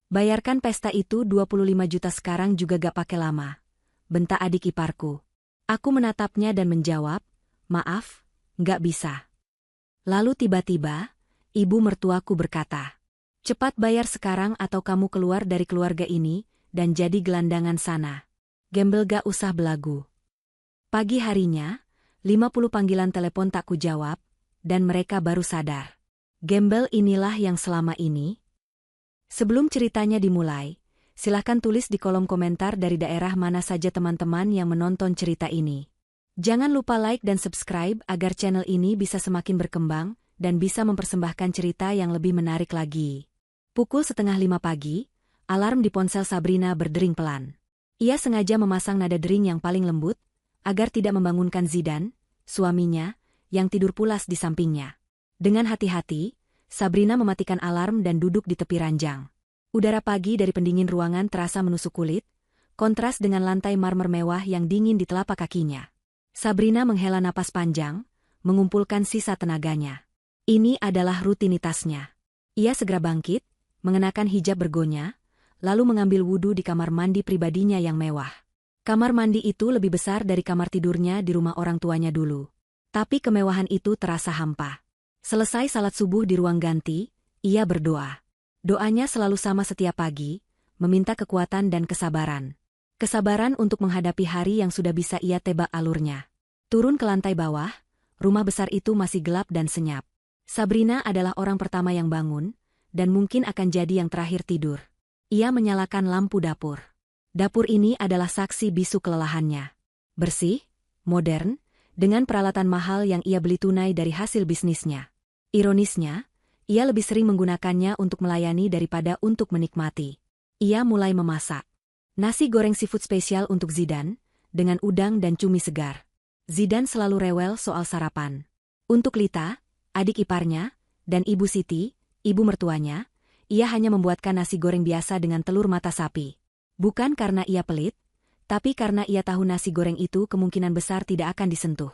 Bayarkan pesta itu 25 juta sekarang juga gak pakai lama. Bentak adik iparku. Aku menatapnya dan menjawab, maaf, gak bisa. Lalu tiba-tiba, ibu mertuaku berkata, cepat bayar sekarang atau kamu keluar dari keluarga ini, dan jadi gelandangan sana. Gembel gak usah belagu. Pagi harinya, 50 panggilan telepon tak kujawab, dan mereka baru sadar. Gembel inilah yang selama ini. Sebelum ceritanya dimulai, silahkan tulis di kolom komentar dari daerah mana saja teman-teman yang menonton cerita ini. Jangan lupa like dan subscribe agar channel ini bisa semakin berkembang dan bisa mempersembahkan cerita yang lebih menarik lagi. Pukul 4:30 pagi, alarm di ponsel Sabrina berdering pelan. Ia sengaja memasang nada dering yang paling lembut, agar tidak membangunkan Zidan, suaminya, yang tidur pulas di sampingnya. Dengan hati-hati, Sabrina mematikan alarm dan duduk di tepi ranjang. Udara pagi dari pendingin ruangan terasa menusuk kulit, kontras dengan lantai marmer mewah yang dingin di telapak kakinya. Sabrina menghela napas panjang, mengumpulkan sisa tenaganya. Ini adalah rutinitasnya. Ia segera bangkit, mengenakan hijab bergonya, lalu mengambil wudhu di kamar mandi pribadinya yang mewah. Kamar mandi itu lebih besar dari kamar tidurnya di rumah orang tuanya dulu. Tapi kemewahan itu terasa hampa. Selesai salat subuh di ruang ganti, ia berdoa. Doanya selalu sama setiap pagi, meminta kekuatan dan kesabaran. Kesabaran untuk menghadapi hari yang sudah bisa ia tebak alurnya. Turun ke lantai bawah, rumah besar itu masih gelap dan senyap. Sabrina adalah orang pertama yang bangun, dan mungkin akan jadi yang terakhir tidur. Ia menyalakan lampu dapur. Dapur ini adalah saksi bisu kelelahannya. Bersih, modern, dengan peralatan mahal yang ia beli tunai dari hasil bisnisnya. Ironisnya, ia lebih sering menggunakannya untuk melayani daripada untuk menikmati. Ia mulai memasak. Nasi goreng seafood spesial untuk Zidan, dengan udang dan cumi segar. Zidan selalu rewel soal sarapan. Untuk Lita, adik iparnya, dan Ibu Siti, ibu mertuanya, ia hanya membuatkan nasi goreng biasa dengan telur mata sapi. Bukan karena ia pelit, tapi karena ia tahu nasi goreng itu kemungkinan besar tidak akan disentuh.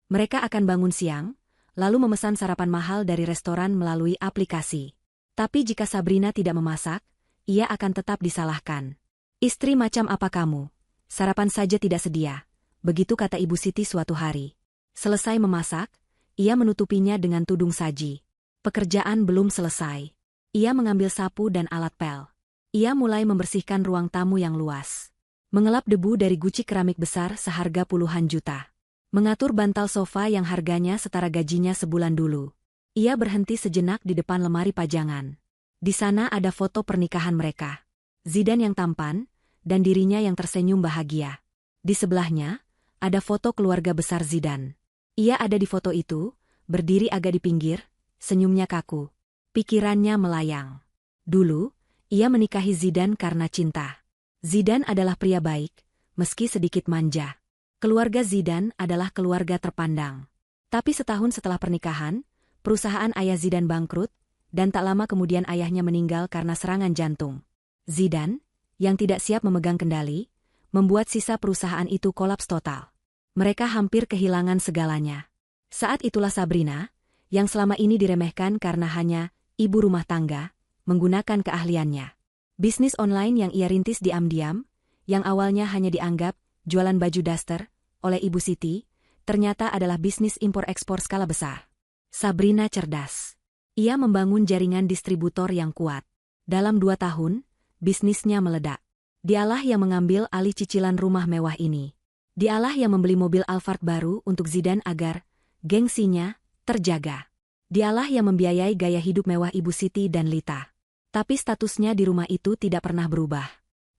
Mereka akan bangun siang, lalu memesan sarapan mahal dari restoran melalui aplikasi. Tapi jika Sabrina tidak memasak, ia akan tetap disalahkan. Istri macam apa kamu? Sarapan saja tidak sedia, begitu kata Ibu Siti suatu hari. Selesai memasak, ia menutupinya dengan tudung saji. Pekerjaan belum selesai. Ia mengambil sapu dan alat pel. Ia mulai membersihkan ruang tamu yang luas. Mengelap debu dari guci keramik besar seharga puluhan juta. Mengatur bantal sofa yang harganya setara gajinya sebulan dulu. Ia berhenti sejenak di depan lemari pajangan. Di sana ada foto pernikahan mereka. Zidan yang tampan, dan dirinya yang tersenyum bahagia. Di sebelahnya, ada foto keluarga besar Zidan. Ia ada di foto itu, berdiri agak di pinggir, senyumnya kaku. Pikirannya melayang. Dulu, ia menikahi Zidan karena cinta. Zidan adalah pria baik, meski sedikit manja. Keluarga Zidan adalah keluarga terpandang. Tapi setahun setelah pernikahan, perusahaan ayah Zidan bangkrut, dan tak lama kemudian ayahnya meninggal karena serangan jantung. Zidan, yang tidak siap memegang kendali, membuat sisa perusahaan itu kolaps total. Mereka hampir kehilangan segalanya. Saat itulah Sabrina, yang selama ini diremehkan karena hanya ibu rumah tangga, menggunakan keahliannya. Bisnis online yang ia rintis diam-diam, yang awalnya hanya dianggap jualan baju daster oleh Ibu Siti, ternyata adalah bisnis impor-ekspor skala besar. Sabrina cerdas. Ia membangun jaringan distributor yang kuat. Dalam 2 tahun, bisnisnya meledak. Dialah yang mengambil alih cicilan rumah mewah ini. Dialah yang membeli mobil Alphard baru untuk Zidan agar gengsinya terjaga. Dialah yang membiayai gaya hidup mewah Ibu Siti dan Lita. Tapi statusnya di rumah itu tidak pernah berubah.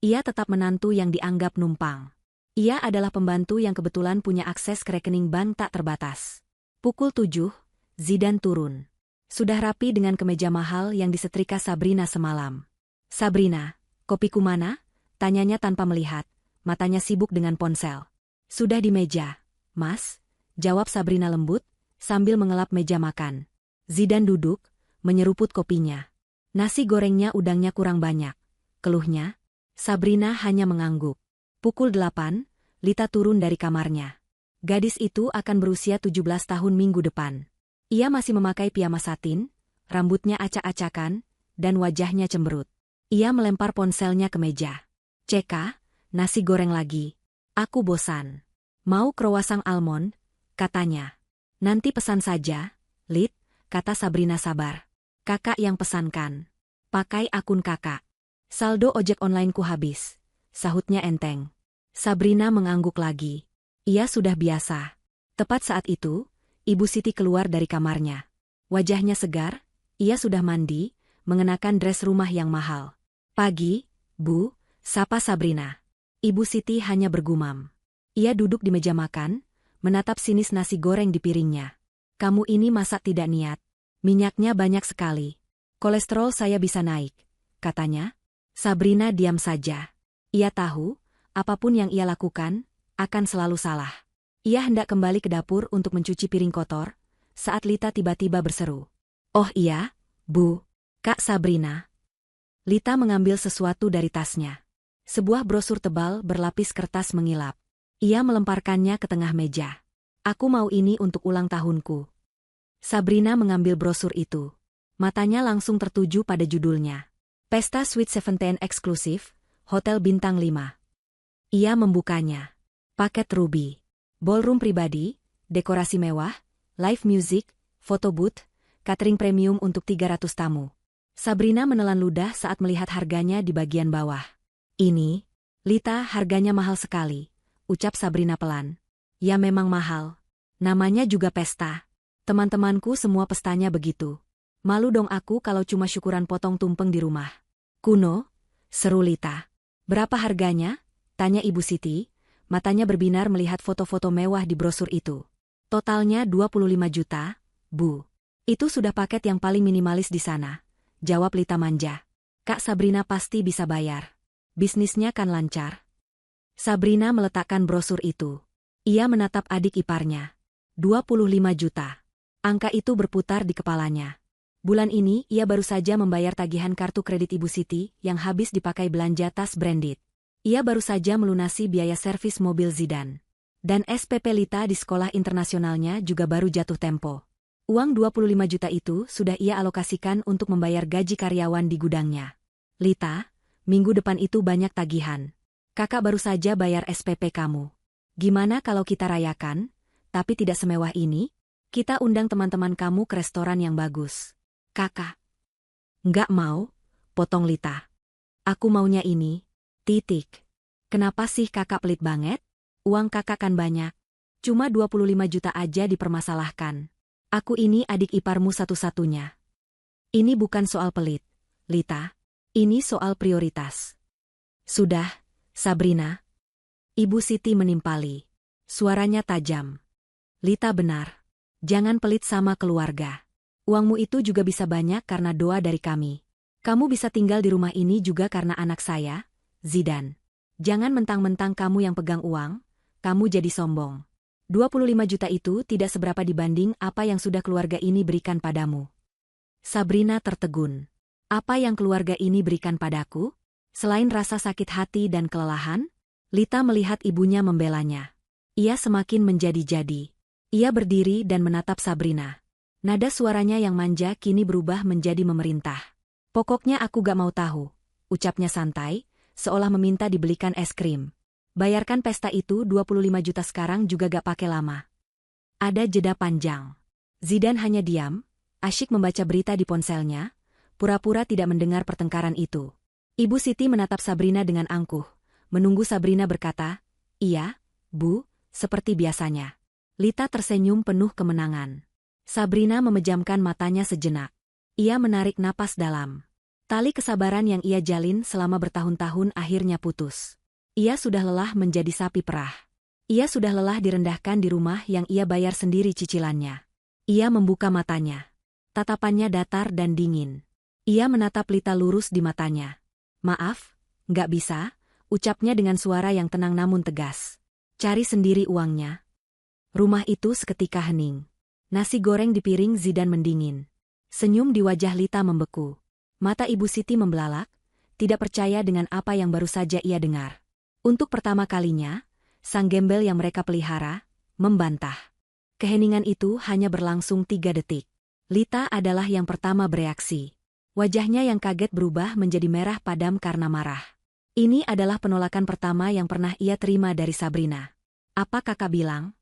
Ia tetap menantu yang dianggap numpang. Ia adalah pembantu yang kebetulan punya akses ke rekening bank tak terbatas. Pukul 7, Zidan turun. Sudah rapi dengan kemeja mahal yang disetrika Sabrina semalam. Sabrina, kopiku mana? Tanyanya tanpa melihat, matanya sibuk dengan ponsel. Sudah di meja, Mas, jawab Sabrina lembut, sambil mengelap meja makan. Zidan duduk, menyeruput kopinya. Nasi gorengnya udangnya kurang banyak, keluhnya. Sabrina hanya mengangguk. Pukul 8, Lita turun dari kamarnya. Gadis itu akan berusia 17 tahun minggu depan. Ia masih memakai piyama satin, rambutnya acak-acakan, dan wajahnya cemberut. Ia melempar ponselnya ke meja. Ceka, nasi goreng lagi. Aku bosan. Mau croissant almond, katanya. Nanti pesan saja, Lid, kata Sabrina sabar. Kakak yang pesankan. Pakai akun kakak. Saldo ojek onlineku habis, sahutnya enteng. Sabrina mengangguk lagi. Ia sudah biasa. Tepat saat itu, Ibu Siti keluar dari kamarnya. Wajahnya segar, ia sudah mandi, mengenakan dress rumah yang mahal. Pagi, Bu, sapa Sabrina. Ibu Siti hanya bergumam. Ia duduk di meja makan, menatap sinis nasi goreng di piringnya. Kamu ini masak tidak niat. Minyaknya banyak sekali. Kolesterol saya bisa naik, katanya. Sabrina diam saja. Ia tahu, apapun yang ia lakukan, akan selalu salah. Ia hendak kembali ke dapur untuk mencuci piring kotor, saat Lita tiba-tiba berseru. Oh iya, Bu, Kak Sabrina. Lita mengambil sesuatu dari tasnya. Sebuah brosur tebal berlapis kertas mengilap. Ia melemparkannya ke tengah meja. Aku mau ini untuk ulang tahunku. Sabrina mengambil brosur itu. Matanya langsung tertuju pada judulnya. Pesta Sweet Seventeen eksklusif, Hotel Bintang 5. Ia membukanya. Paket ruby. Ballroom pribadi, dekorasi mewah, live music, photo booth, catering premium untuk 300 tamu. Sabrina menelan ludah saat melihat harganya di bagian bawah. Ini, Lita, harganya mahal sekali, ucap Sabrina pelan. Ya memang mahal. Namanya juga pesta. Teman-temanku semua pestanya begitu. Malu dong aku kalau cuma syukuran potong tumpeng di rumah. Kuno, seru Lita. Berapa harganya? Tanya Ibu Siti, matanya berbinar melihat foto-foto mewah di brosur itu. Totalnya 25 juta, Bu. Itu sudah paket yang paling minimalis di sana, jawab Lita manja. Kak Sabrina pasti bisa bayar. Bisnisnya kan lancar. Sabrina meletakkan brosur itu. Ia menatap adik iparnya. 25 juta. Angka itu berputar di kepalanya. Bulan ini ia baru saja membayar tagihan kartu kredit Ibu Siti yang habis dipakai belanja tas branded. Ia baru saja melunasi biaya servis mobil Zidane. Dan SPP Lita di sekolah internasionalnya juga baru jatuh tempo. Uang 25 juta itu sudah ia alokasikan untuk membayar gaji karyawan di gudangnya. Lita, minggu depan itu banyak tagihan. Kakak baru saja bayar SPP kamu. Gimana kalau kita rayakan, tapi tidak semewah ini? Kita undang teman-teman kamu ke restoran yang bagus. Kakak. Nggak mau, potong Lita. Aku maunya ini, titik. Kenapa sih kakak pelit banget? Uang kakak kan banyak. Cuma 25 juta aja dipermasalahkan. Aku ini adik iparmu satu-satunya. Ini bukan soal pelit, Lita. Ini soal prioritas. Sudah, Sabrina. Ibu Siti menimpali. Suaranya tajam. Lita benar. Jangan pelit sama keluarga. Uangmu itu juga bisa banyak karena doa dari kami. Kamu bisa tinggal di rumah ini juga karena anak saya, Zidane. Jangan mentang-mentang kamu yang pegang uang, kamu jadi sombong. 25 juta itu tidak seberapa dibanding apa yang sudah keluarga ini berikan padamu. Sabrina tertegun. Apa yang keluarga ini berikan padaku? Selain rasa sakit hati dan kelelahan, Lita melihat ibunya membelanya. Ia semakin menjadi-jadi. Ia berdiri dan menatap Sabrina. Nada suaranya yang manja kini berubah menjadi memerintah. Pokoknya aku gak mau tahu, ucapnya santai, seolah meminta dibelikan es krim. Bayarkan pesta itu 25 juta sekarang juga gak pakai lama. Ada jeda panjang. Zidane hanya diam, asyik membaca berita di ponselnya, pura-pura tidak mendengar pertengkaran itu. Ibu Siti menatap Sabrina dengan angkuh, menunggu Sabrina berkata, iya, Bu, seperti biasanya. Lita tersenyum penuh kemenangan. Sabrina memejamkan matanya sejenak. Ia menarik napas dalam. Tali kesabaran yang ia jalin selama bertahun-tahun akhirnya putus. Ia sudah lelah menjadi sapi perah. Ia sudah lelah direndahkan di rumah yang ia bayar sendiri cicilannya. Ia membuka matanya. Tatapannya datar dan dingin. Ia menatap Lita lurus di matanya. Maaf, nggak bisa, ucapnya dengan suara yang tenang namun tegas. Cari sendiri uangnya. Rumah itu seketika hening. Nasi goreng di piring Zidane mendingin. Senyum di wajah Lita membeku. Mata Ibu Siti membelalak, tidak percaya dengan apa yang baru saja ia dengar. Untuk pertama kalinya, sang gembel yang mereka pelihara, membantah. Keheningan itu hanya berlangsung 3 detik. Lita adalah yang pertama bereaksi. Wajahnya yang kaget berubah menjadi merah padam karena marah. Ini adalah penolakan pertama yang pernah ia terima dari Sabrina. Apa kakak bilang?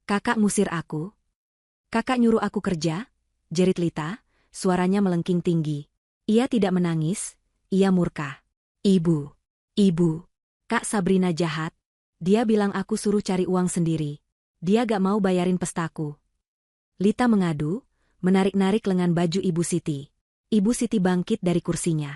Kakak ngusir aku? Kakak nyuruh aku kerja? Jerit Lita, suaranya melengking tinggi. Ia tidak menangis, ia murka. Ibu, Kak Sabrina jahat. Dia bilang aku suruh cari uang sendiri. Dia gak mau bayarin pestaku. Lita mengadu, menarik-narik lengan baju Ibu Siti. Ibu Siti bangkit dari kursinya.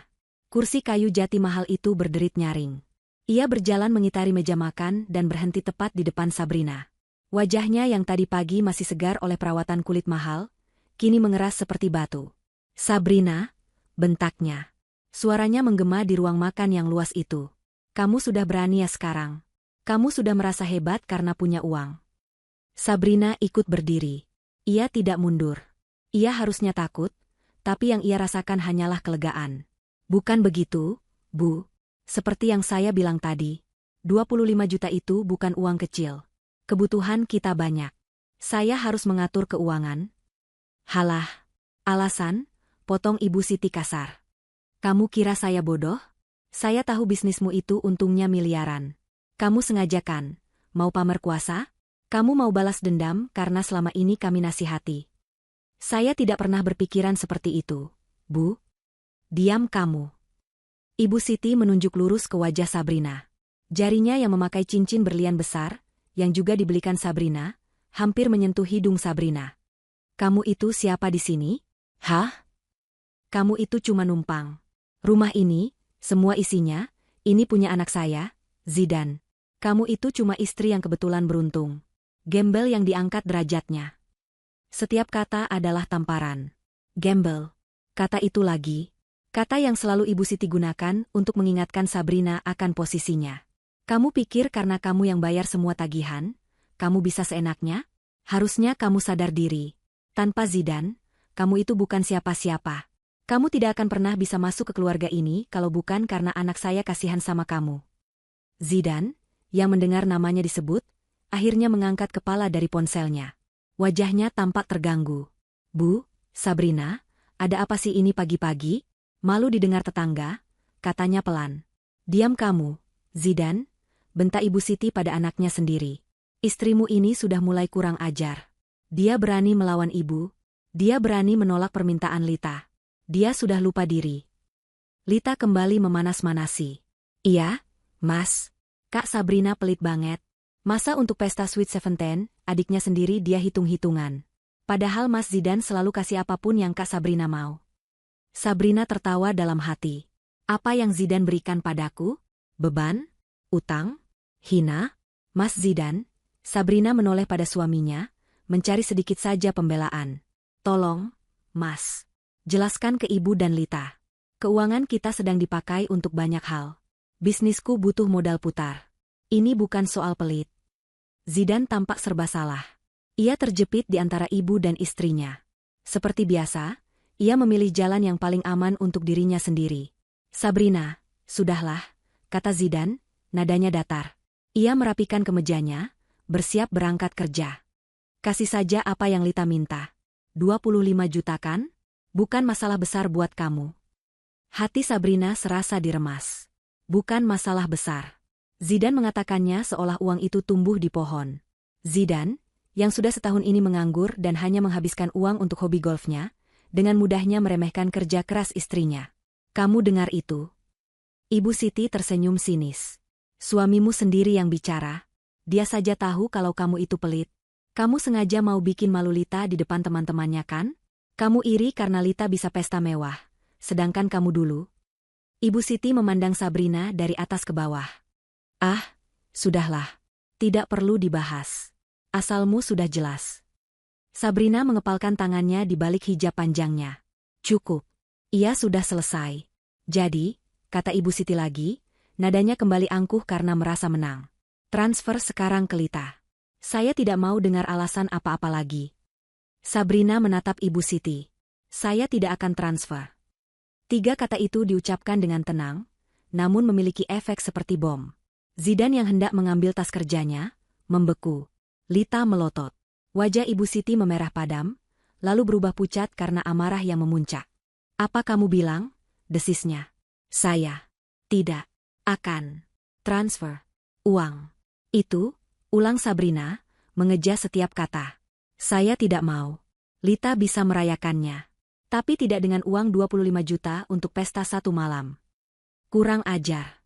Kursi kayu jati mahal itu berderit nyaring. Ia berjalan mengitari meja makan dan berhenti tepat di depan Sabrina. Wajahnya yang tadi pagi masih segar oleh perawatan kulit mahal, kini mengeras seperti batu. Sabrina, bentaknya. Suaranya menggema di ruang makan yang luas itu. Kamu sudah berani ya sekarang. Kamu sudah merasa hebat karena punya uang. Sabrina ikut berdiri. Ia tidak mundur. Ia harusnya takut, tapi yang ia rasakan hanyalah kelegaan. Bukan begitu, Bu. Seperti yang saya bilang tadi, 25 juta itu bukan uang kecil. Kebutuhan kita banyak. Saya harus mengatur keuangan. Halah. Alasan, potong Ibu Siti kasar. Kamu kira saya bodoh? Saya tahu bisnismu itu untungnya miliaran. Kamu sengaja kan? Mau pamer kuasa? Kamu mau balas dendam karena selama ini kami nasihati. Saya tidak pernah berpikiran seperti itu, Bu. Diam kamu. Ibu Siti menunjuk lurus ke wajah Sabrina. Jarinya yang memakai cincin berlian besar, yang juga dibelikan Sabrina, hampir menyentuh hidung Sabrina. Kamu itu siapa di sini? Hah? Kamu itu cuma numpang. Rumah ini, semua isinya, ini punya anak saya, Zidan. Kamu itu cuma istri yang kebetulan beruntung. Gembel yang diangkat derajatnya. Setiap kata adalah tamparan. Gembel. Kata itu lagi. Kata yang selalu Ibu Siti gunakan untuk mengingatkan Sabrina akan posisinya. Kamu pikir karena kamu yang bayar semua tagihan, kamu bisa seenaknya? Harusnya kamu sadar diri. Tanpa Zidan, kamu itu bukan siapa-siapa. Kamu tidak akan pernah bisa masuk ke keluarga ini kalau bukan karena anak saya kasihan sama kamu. Zidan, yang mendengar namanya disebut, akhirnya mengangkat kepala dari ponselnya. Wajahnya tampak terganggu. Bu, Sabrina, ada apa sih ini pagi-pagi? Malu didengar tetangga, katanya pelan. Diam kamu, Zidan, bentak Ibu Siti pada anaknya sendiri. Istrimu ini sudah mulai kurang ajar. Dia berani melawan ibu, dia berani menolak permintaan Lita. Dia sudah lupa diri. Lita kembali memanas-manasi. Iya, Mas. Kak Sabrina pelit banget. Masa untuk pesta Sweet Seventeen, adiknya sendiri dia hitung-hitungan. Padahal Mas Zidan selalu kasih apapun yang Kak Sabrina mau. Sabrina tertawa dalam hati. Apa yang Zidan berikan padaku? Beban? Utang? Hina? Mas Zidan? Sabrina menoleh pada suaminya, mencari sedikit saja pembelaan. Tolong, Mas. Jelaskan ke Ibu dan Lita. Keuangan kita sedang dipakai untuk banyak hal. Bisnisku butuh modal putar. Ini bukan soal pelit. Zidan tampak serba salah. Ia terjepit di antara ibu dan istrinya. Seperti biasa, ia memilih jalan yang paling aman untuk dirinya sendiri. Sabrina, sudahlah, kata Zidan, nadanya datar. Ia merapikan kemejanya, bersiap berangkat kerja. Kasih saja apa yang Lita minta. 25 juta kan? Bukan masalah besar buat kamu. Hati Sabrina serasa diremas. Bukan masalah besar. Zidan mengatakannya seolah uang itu tumbuh di pohon. Zidan, yang sudah setahun ini menganggur dan hanya menghabiskan uang untuk hobi golfnya, dengan mudahnya meremehkan kerja keras istrinya. Kamu dengar itu? Ibu Siti tersenyum sinis. Suamimu sendiri yang bicara. Dia saja tahu kalau kamu itu pelit. Kamu sengaja mau bikin malu Lita di depan teman-temannya kan? Kamu iri karena Lita bisa pesta mewah. Sedangkan kamu dulu. Ibu Siti memandang Sabrina dari atas ke bawah. Ah, sudahlah. Tidak perlu dibahas. Asalmu sudah jelas. Sabrina mengepalkan tangannya di balik hijab panjangnya. Cukup. Ia sudah selesai. Jadi, kata Ibu Siti lagi, nadanya kembali angkuh karena merasa menang. Transfer sekarang ke Lita. Saya tidak mau dengar alasan apa-apa lagi. Sabrina menatap Ibu Siti. Saya tidak akan transfer. 3 kata itu diucapkan dengan tenang, namun memiliki efek seperti bom. Zidan yang hendak mengambil tas kerjanya, membeku. Lita melotot. Wajah Ibu Siti memerah padam, lalu berubah pucat karena amarah yang memuncak. Apa kamu bilang? Desisnya. Saya tidak akan transfer uang. Itu, ulang Sabrina, mengeja setiap kata. Saya tidak mau. Lita bisa merayakannya. Tapi tidak dengan uang 25 juta untuk pesta satu malam. Kurang ajar.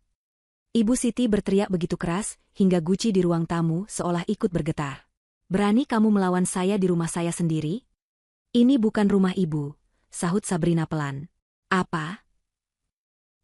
Ibu Siti berteriak begitu keras, hingga guci di ruang tamu seolah ikut bergetar. Berani kamu melawan saya di rumah saya sendiri? Ini bukan rumah ibu, sahut Sabrina pelan. Apa?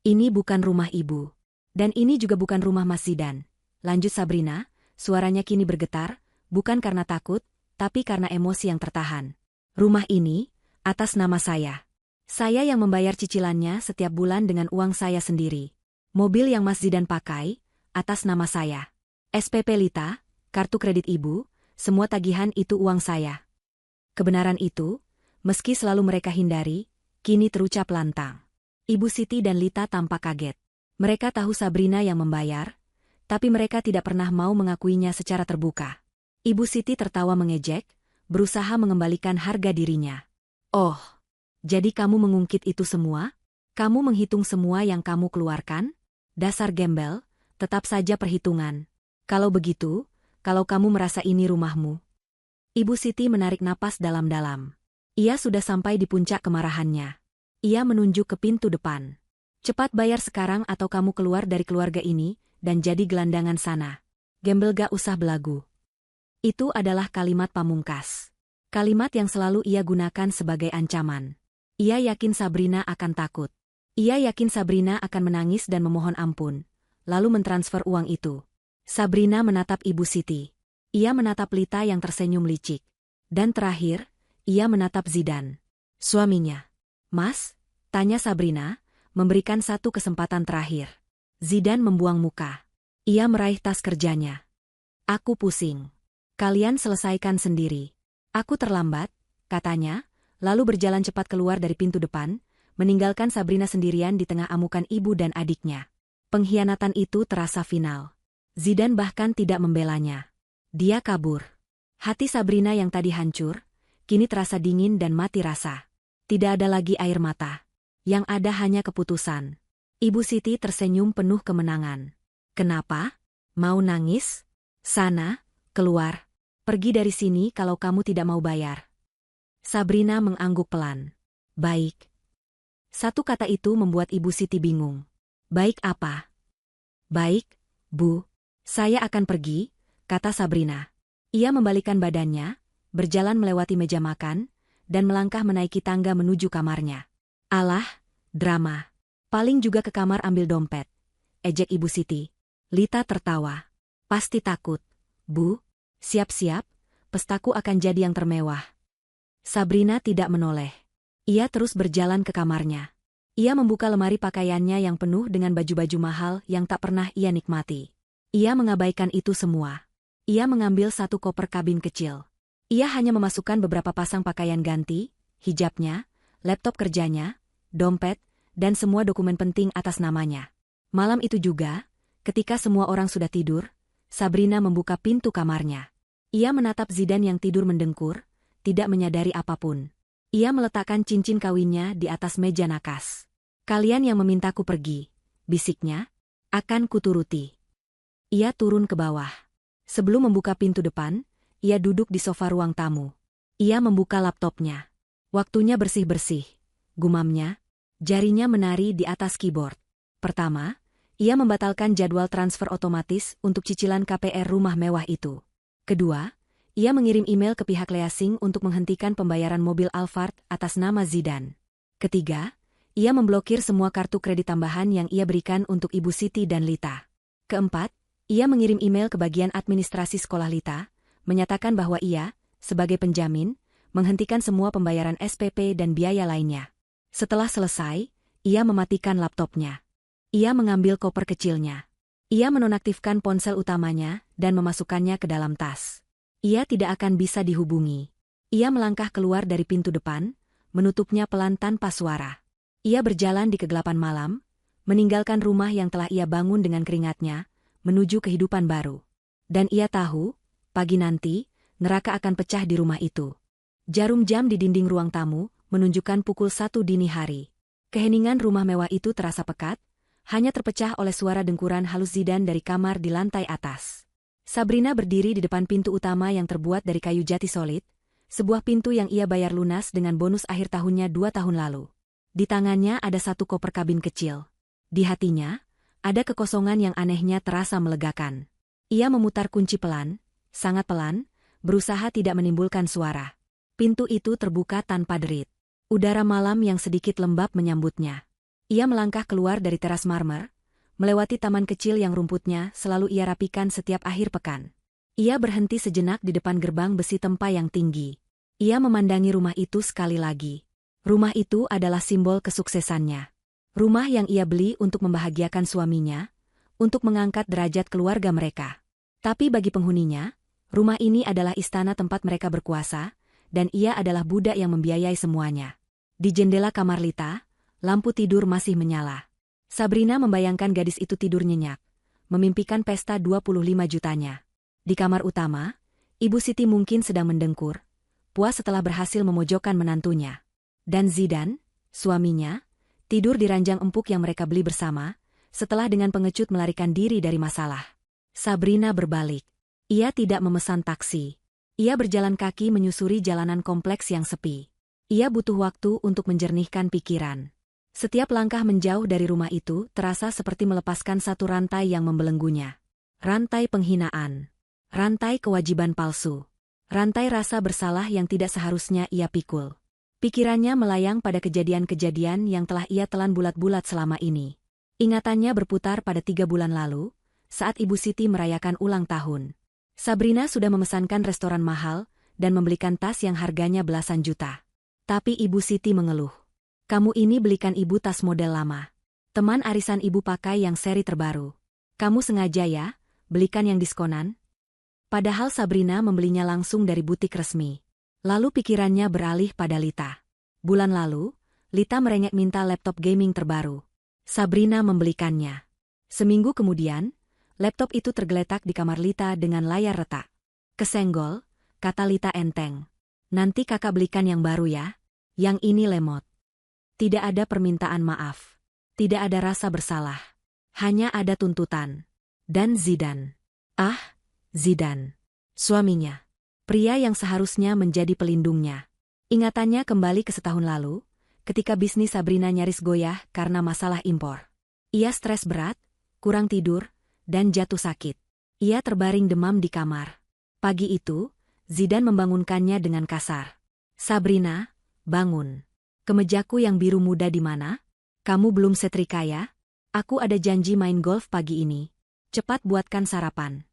Ini bukan rumah ibu. Dan ini juga bukan rumah Mas Zidan. Lanjut Sabrina, suaranya kini bergetar, bukan karena takut, tapi karena emosi yang tertahan. Rumah ini, atas nama saya. Saya yang membayar cicilannya setiap bulan dengan uang saya sendiri. Mobil yang Mas Zidan pakai, atas nama saya. SPP Lita, kartu kredit ibu, semua tagihan itu uang saya. Kebenaran itu, meski selalu mereka hindari, kini terucap lantang. Ibu Siti dan Lita tampak kaget. Mereka tahu Sabrina yang membayar, tapi mereka tidak pernah mau mengakuinya secara terbuka. Ibu Siti tertawa mengejek, berusaha mengembalikan harga dirinya. Oh, jadi kamu mengungkit itu semua? Kamu menghitung semua yang kamu keluarkan? Dasar gembel, tetap saja perhitungan. Kalau begitu, kalau kamu merasa ini rumahmu. Ibu Siti menarik napas dalam-dalam. Ia sudah sampai di puncak kemarahannya. Ia menunjuk ke pintu depan. Cepat bayar sekarang atau kamu keluar dari keluarga ini, dan jadi gelandangan sana. Gembel gak usah belagu. Itu adalah kalimat pamungkas. Kalimat yang selalu ia gunakan sebagai ancaman. Ia yakin Sabrina akan takut. Ia yakin Sabrina akan menangis dan memohon ampun, lalu mentransfer uang itu. Sabrina menatap Ibu Siti. Ia menatap Lita yang tersenyum licik. Dan terakhir, ia menatap Zidan, suaminya. Mas? Tanya Sabrina, memberikan satu kesempatan terakhir. Zidan membuang muka. Ia meraih tas kerjanya. Aku pusing. Kalian selesaikan sendiri. Aku terlambat, katanya, lalu berjalan cepat keluar dari pintu depan, meninggalkan Sabrina sendirian di tengah amukan ibu dan adiknya. Pengkhianatan itu terasa final. Zidan bahkan tidak membelanya. Dia kabur. Hati Sabrina yang tadi hancur, kini terasa dingin dan mati rasa. Tidak ada lagi air mata. Yang ada hanya keputusan. Ibu Siti tersenyum penuh kemenangan. Kenapa? Mau nangis? Sana, keluar. Pergi dari sini kalau kamu tidak mau bayar. Sabrina mengangguk pelan. Baik. Satu kata itu membuat Ibu Siti bingung. Baik apa? Baik, Bu. Saya akan pergi, kata Sabrina. Ia membalikkan badannya, berjalan melewati meja makan, dan melangkah menaiki tangga menuju kamarnya. Alah, drama. Paling juga ke kamar ambil dompet. Ejek Ibu Siti. Lita tertawa. Pasti takut. Bu, siap-siap, pestaku akan jadi yang termewah. Sabrina tidak menoleh. Ia terus berjalan ke kamarnya. Ia membuka lemari pakaiannya yang penuh dengan baju-baju mahal yang tak pernah ia nikmati. Ia mengabaikan itu semua. Ia mengambil satu koper kabin kecil. Ia hanya memasukkan beberapa pasang pakaian ganti, hijabnya, laptop kerjanya, dompet, dan semua dokumen penting atas namanya. Malam itu juga, ketika semua orang sudah tidur, Sabrina membuka pintu kamarnya. Ia menatap Zidan yang tidur mendengkur, tidak menyadari apapun. Ia meletakkan cincin kawinnya di atas meja nakas. Kalian yang memintaku pergi, bisiknya, akan kuturuti. Ia turun ke bawah. Sebelum membuka pintu depan, ia duduk di sofa ruang tamu. Ia membuka laptopnya. Waktunya bersih-bersih. Gumamnya, jarinya menari di atas keyboard. Pertama, ia membatalkan jadwal transfer otomatis untuk cicilan KPR rumah mewah itu. Kedua, ia mengirim email ke pihak leasing untuk menghentikan pembayaran mobil Alphard atas nama Zidan. Ketiga, ia memblokir semua kartu kredit tambahan yang ia berikan untuk Ibu Siti dan Lita. Keempat, ia mengirim email ke bagian administrasi sekolah Lita, menyatakan bahwa ia, sebagai penjamin, menghentikan semua pembayaran SPP dan biaya lainnya. Setelah selesai, ia mematikan laptopnya. Ia mengambil koper kecilnya. Ia menonaktifkan ponsel utamanya dan memasukkannya ke dalam tas. Ia tidak akan bisa dihubungi. Ia melangkah keluar dari pintu depan, menutupnya pelan tanpa suara. Ia berjalan di kegelapan malam, meninggalkan rumah yang telah ia bangun dengan keringatnya, menuju kehidupan baru. Dan ia tahu, pagi nanti, neraka akan pecah di rumah itu. Jarum jam di dinding ruang tamu menunjukkan pukul 1 dini hari. Keheningan rumah mewah itu terasa pekat, hanya terpecah oleh suara dengkuran halus Zidane dari kamar di lantai atas. Sabrina berdiri di depan pintu utama yang terbuat dari kayu jati solid, sebuah pintu yang ia bayar lunas dengan bonus akhir tahunnya 2 tahun lalu. Di tangannya ada satu koper kabin kecil. Di hatinya, ada kekosongan yang anehnya terasa melegakan. Ia memutar kunci pelan, sangat pelan, berusaha tidak menimbulkan suara. Pintu itu terbuka tanpa derit. Udara malam yang sedikit lembab menyambutnya. Ia melangkah keluar dari teras marmer, melewati taman kecil yang rumputnya selalu ia rapikan setiap akhir pekan. Ia berhenti sejenak di depan gerbang besi tempa yang tinggi. Ia memandangi rumah itu sekali lagi. Rumah itu adalah simbol kesuksesannya. Rumah yang ia beli untuk membahagiakan suaminya, untuk mengangkat derajat keluarga mereka. Tapi bagi penghuninya, rumah ini adalah istana tempat mereka berkuasa, dan ia adalah budak yang membiayai semuanya. Di jendela kamar Lita, lampu tidur masih menyala. Sabrina membayangkan gadis itu tidur nyenyak, memimpikan pesta 25 jutanya. Di kamar utama, Ibu Siti mungkin sedang mendengkur, puas setelah berhasil memojokkan menantunya. Dan Zidane, suaminya, tidur di ranjang empuk yang mereka beli bersama, setelah dengan pengecut melarikan diri dari masalah. Sabrina berbalik. Ia tidak memesan taksi. Ia berjalan kaki menyusuri jalanan kompleks yang sepi. Ia butuh waktu untuk menjernihkan pikiran. Setiap langkah menjauh dari rumah itu terasa seperti melepaskan satu rantai yang membelenggunya. Rantai penghinaan. Rantai kewajiban palsu. Rantai rasa bersalah yang tidak seharusnya ia pikul. Pikirannya melayang pada kejadian-kejadian yang telah ia telan bulat-bulat selama ini. Ingatannya berputar pada 3 bulan lalu, saat Ibu Siti merayakan ulang tahun. Sabrina sudah memesankan restoran mahal dan membelikan tas yang harganya belasan juta. Tapi Ibu Siti mengeluh. Kamu ini belikan ibu tas model lama. Teman arisan ibu pakai yang seri terbaru. Kamu sengaja ya, belikan yang diskonan? Padahal Sabrina membelinya langsung dari butik resmi. Lalu pikirannya beralih pada Lita. Bulan lalu, Lita merengek minta laptop gaming terbaru. Sabrina membelikannya. Seminggu kemudian, laptop itu tergeletak di kamar Lita dengan layar retak. Kesenggol, kata Lita enteng. Nanti kakak belikan yang baru ya. Yang ini lemot. Tidak ada permintaan maaf. Tidak ada rasa bersalah. Hanya ada tuntutan. Dan Zidane. Ah, Zidane. Suaminya. Pria yang seharusnya menjadi pelindungnya. Ingatannya kembali ke setahun lalu, ketika bisnis Sabrina nyaris goyah karena masalah impor. Ia stres berat, kurang tidur, dan jatuh sakit. Ia terbaring demam di kamar. Pagi itu, Zidane membangunkannya dengan kasar. Sabrina, bangun. Kemejaku yang biru muda di mana? Kamu belum setrika ya? Aku ada janji main golf pagi ini. Cepat buatkan sarapan.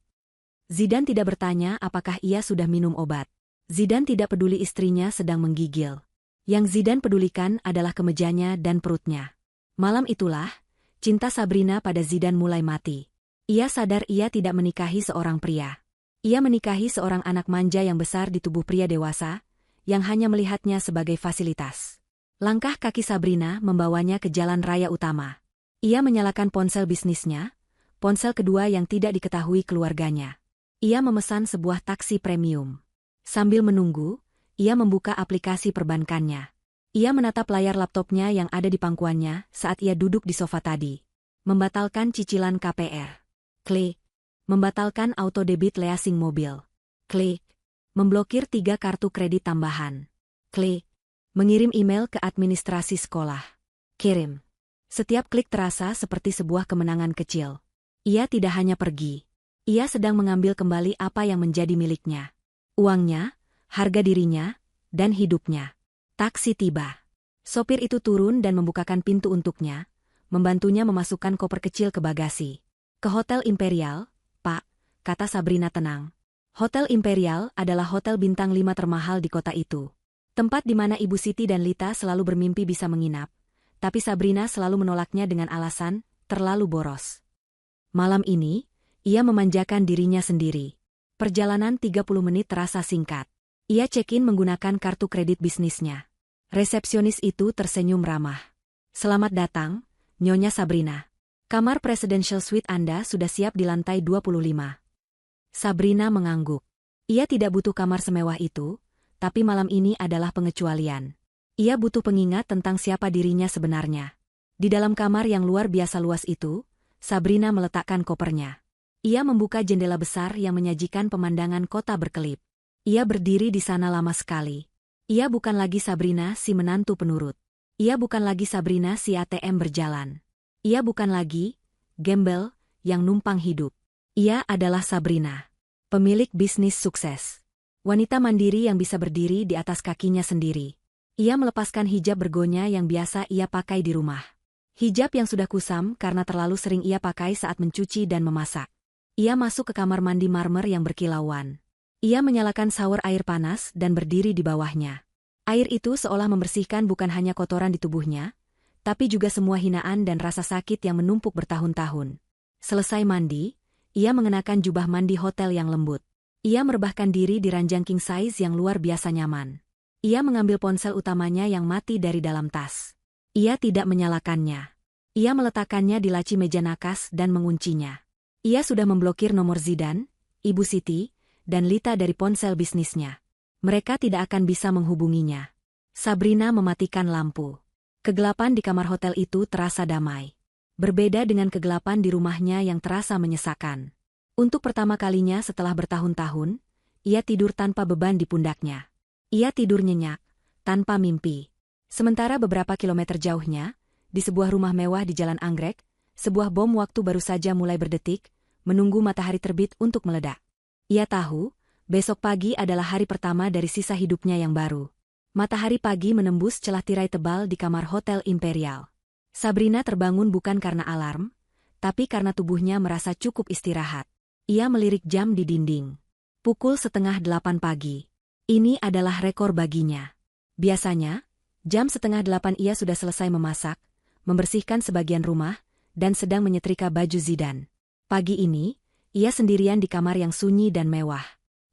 Zidane tidak bertanya apakah ia sudah minum obat. Zidane tidak peduli istrinya sedang menggigil. Yang Zidane pedulikan adalah kemejanya dan perutnya. Malam itulah, cinta Sabrina pada Zidane mulai mati. Ia sadar ia tidak menikahi seorang pria. Ia menikahi seorang anak manja yang besar di tubuh pria dewasa, yang hanya melihatnya sebagai fasilitas. Langkah kaki Sabrina membawanya ke jalan raya utama. Ia menyalakan ponsel bisnisnya, ponsel kedua yang tidak diketahui keluarganya. Ia memesan sebuah taksi premium. Sambil menunggu, ia membuka aplikasi perbankannya. Ia menatap layar laptopnya yang ada di pangkuannya saat ia duduk di sofa tadi. Membatalkan cicilan KPR. Klik. Membatalkan autodebit leasing mobil. Klik. Memblokir 3 kartu kredit tambahan. Klik. Mengirim email ke administrasi sekolah. Kirim. Setiap klik terasa seperti sebuah kemenangan kecil. Ia tidak hanya pergi. Ia sedang mengambil kembali apa yang menjadi miliknya. Uangnya, harga dirinya, dan hidupnya. Taksi tiba. Sopir itu turun dan membukakan pintu untuknya, membantunya memasukkan koper kecil ke bagasi. Ke Hotel Imperial, Pak, kata Sabrina tenang. Hotel Imperial adalah hotel bintang 5 termahal di kota itu. Tempat di mana Ibu Siti dan Lita selalu bermimpi bisa menginap, tapi Sabrina selalu menolaknya dengan alasan terlalu boros. Malam ini, ia memanjakan dirinya sendiri. Perjalanan 30 menit terasa singkat. Ia check-in menggunakan kartu kredit bisnisnya. Resepsionis itu tersenyum ramah. Selamat datang, Nyonya Sabrina. Kamar Presidential Suite Anda sudah siap di lantai 25. Sabrina mengangguk. Ia tidak butuh kamar semewah itu, tapi malam ini adalah pengecualian. Ia butuh pengingat tentang siapa dirinya sebenarnya. Di dalam kamar yang luar biasa luas itu, Sabrina meletakkan kopernya. Ia membuka jendela besar yang menyajikan pemandangan kota berkelip. Ia berdiri di sana lama sekali. Ia bukan lagi Sabrina si menantu penurut. Ia bukan lagi Sabrina si ATM berjalan. Ia bukan lagi gembel yang numpang hidup. Ia adalah Sabrina, pemilik bisnis sukses. Wanita mandiri yang bisa berdiri di atas kakinya sendiri. Ia melepaskan hijab bergonya yang biasa ia pakai di rumah. Hijab yang sudah kusam karena terlalu sering ia pakai saat mencuci dan memasak. Ia masuk ke kamar mandi marmer yang berkilauan. Ia menyalakan shower air panas dan berdiri di bawahnya. Air itu seolah membersihkan bukan hanya kotoran di tubuhnya, tapi juga semua hinaan dan rasa sakit yang menumpuk bertahun-tahun. Selesai mandi, ia mengenakan jubah mandi hotel yang lembut. Ia merebahkan diri di ranjang king size yang luar biasa nyaman. Ia mengambil ponsel utamanya yang mati dari dalam tas. Ia tidak menyalakannya. Ia meletakkannya di laci meja nakas dan menguncinya. Ia sudah memblokir nomor Zidan, Ibu Siti, dan Lita dari ponsel bisnisnya. Mereka tidak akan bisa menghubunginya. Sabrina mematikan lampu. Kegelapan di kamar hotel itu terasa damai. Berbeda dengan kegelapan di rumahnya yang terasa menyesakan. Untuk pertama kalinya setelah bertahun-tahun, ia tidur tanpa beban di pundaknya. Ia tidur nyenyak, tanpa mimpi. Sementara beberapa kilometer jauhnya, di sebuah rumah mewah di Jalan Anggrek, sebuah bom waktu baru saja mulai berdetik, menunggu matahari terbit untuk meledak. Ia tahu, besok pagi adalah hari pertama dari sisa hidupnya yang baru. Matahari pagi menembus celah tirai tebal di kamar Hotel Imperial. Sabrina terbangun bukan karena alarm, tapi karena tubuhnya merasa cukup istirahat. Ia melirik jam di dinding. Pukul 7:30 pagi. Ini adalah rekor baginya. Biasanya, jam 7:30 ia sudah selesai memasak, membersihkan sebagian rumah, dan sedang menyetrika baju Zidan. Pagi ini, ia sendirian di kamar yang sunyi dan mewah.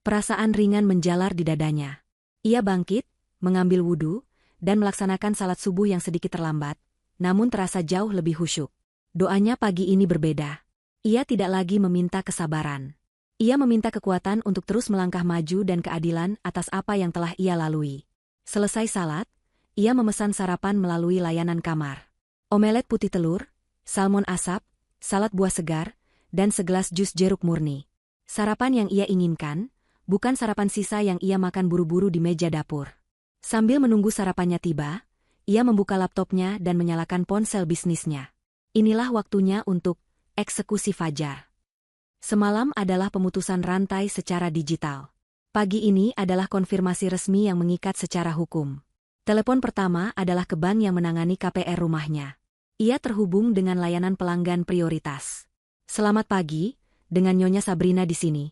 Perasaan ringan menjalar di dadanya. Ia bangkit, mengambil wudhu, dan melaksanakan salat subuh yang sedikit terlambat, namun terasa jauh lebih khusyuk. Doanya pagi ini berbeda. Ia tidak lagi meminta kesabaran. Ia meminta kekuatan untuk terus melangkah maju dan keadilan atas apa yang telah ia lalui. Selesai salat, ia memesan sarapan melalui layanan kamar. Omelet putih telur, salmon asap, salad buah segar, dan segelas jus jeruk murni. Sarapan yang ia inginkan, bukan sarapan sisa yang ia makan buru-buru di meja dapur. Sambil menunggu sarapannya tiba, ia membuka laptopnya dan menyalakan ponsel bisnisnya. Inilah waktunya untuk eksekusi fajar. Semalam adalah pemutusan rantai secara digital. Pagi ini adalah konfirmasi resmi yang mengikat secara hukum. Telepon pertama adalah ke bank yang menangani KPR rumahnya. Ia terhubung dengan layanan pelanggan prioritas. Selamat pagi, dengan Nyonya Sabrina di sini.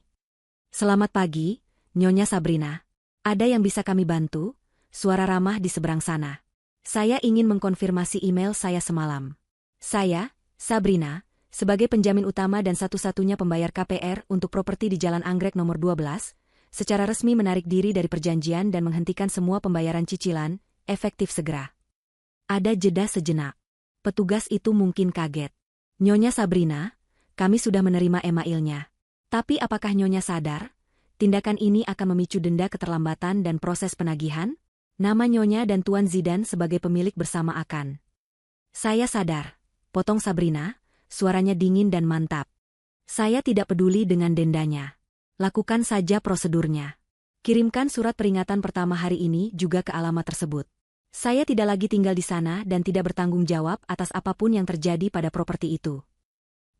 Selamat pagi, Nyonya Sabrina. Ada yang bisa kami bantu? Suara ramah di seberang sana. Saya ingin mengkonfirmasi email saya semalam. Saya, Sabrina, sebagai penjamin utama dan satu-satunya pembayar KPR untuk properti di Jalan Anggrek nomor 12, secara resmi menarik diri dari perjanjian dan menghentikan semua pembayaran cicilan, efektif segera. Ada jeda sejenak. Petugas itu mungkin kaget. Nyonya Sabrina, kami sudah menerima emailnya. Tapi apakah Nyonya sadar, tindakan ini akan memicu denda keterlambatan dan proses penagihan? Nama Nyonya dan Tuan Zidan sebagai pemilik bersama akan. Saya sadar, potong Sabrina, suaranya dingin dan mantap. Saya tidak peduli dengan dendanya. Lakukan saja prosedurnya. Kirimkan surat peringatan pertama hari ini juga ke alamat tersebut. Saya tidak lagi tinggal di sana dan tidak bertanggung jawab atas apapun yang terjadi pada properti itu.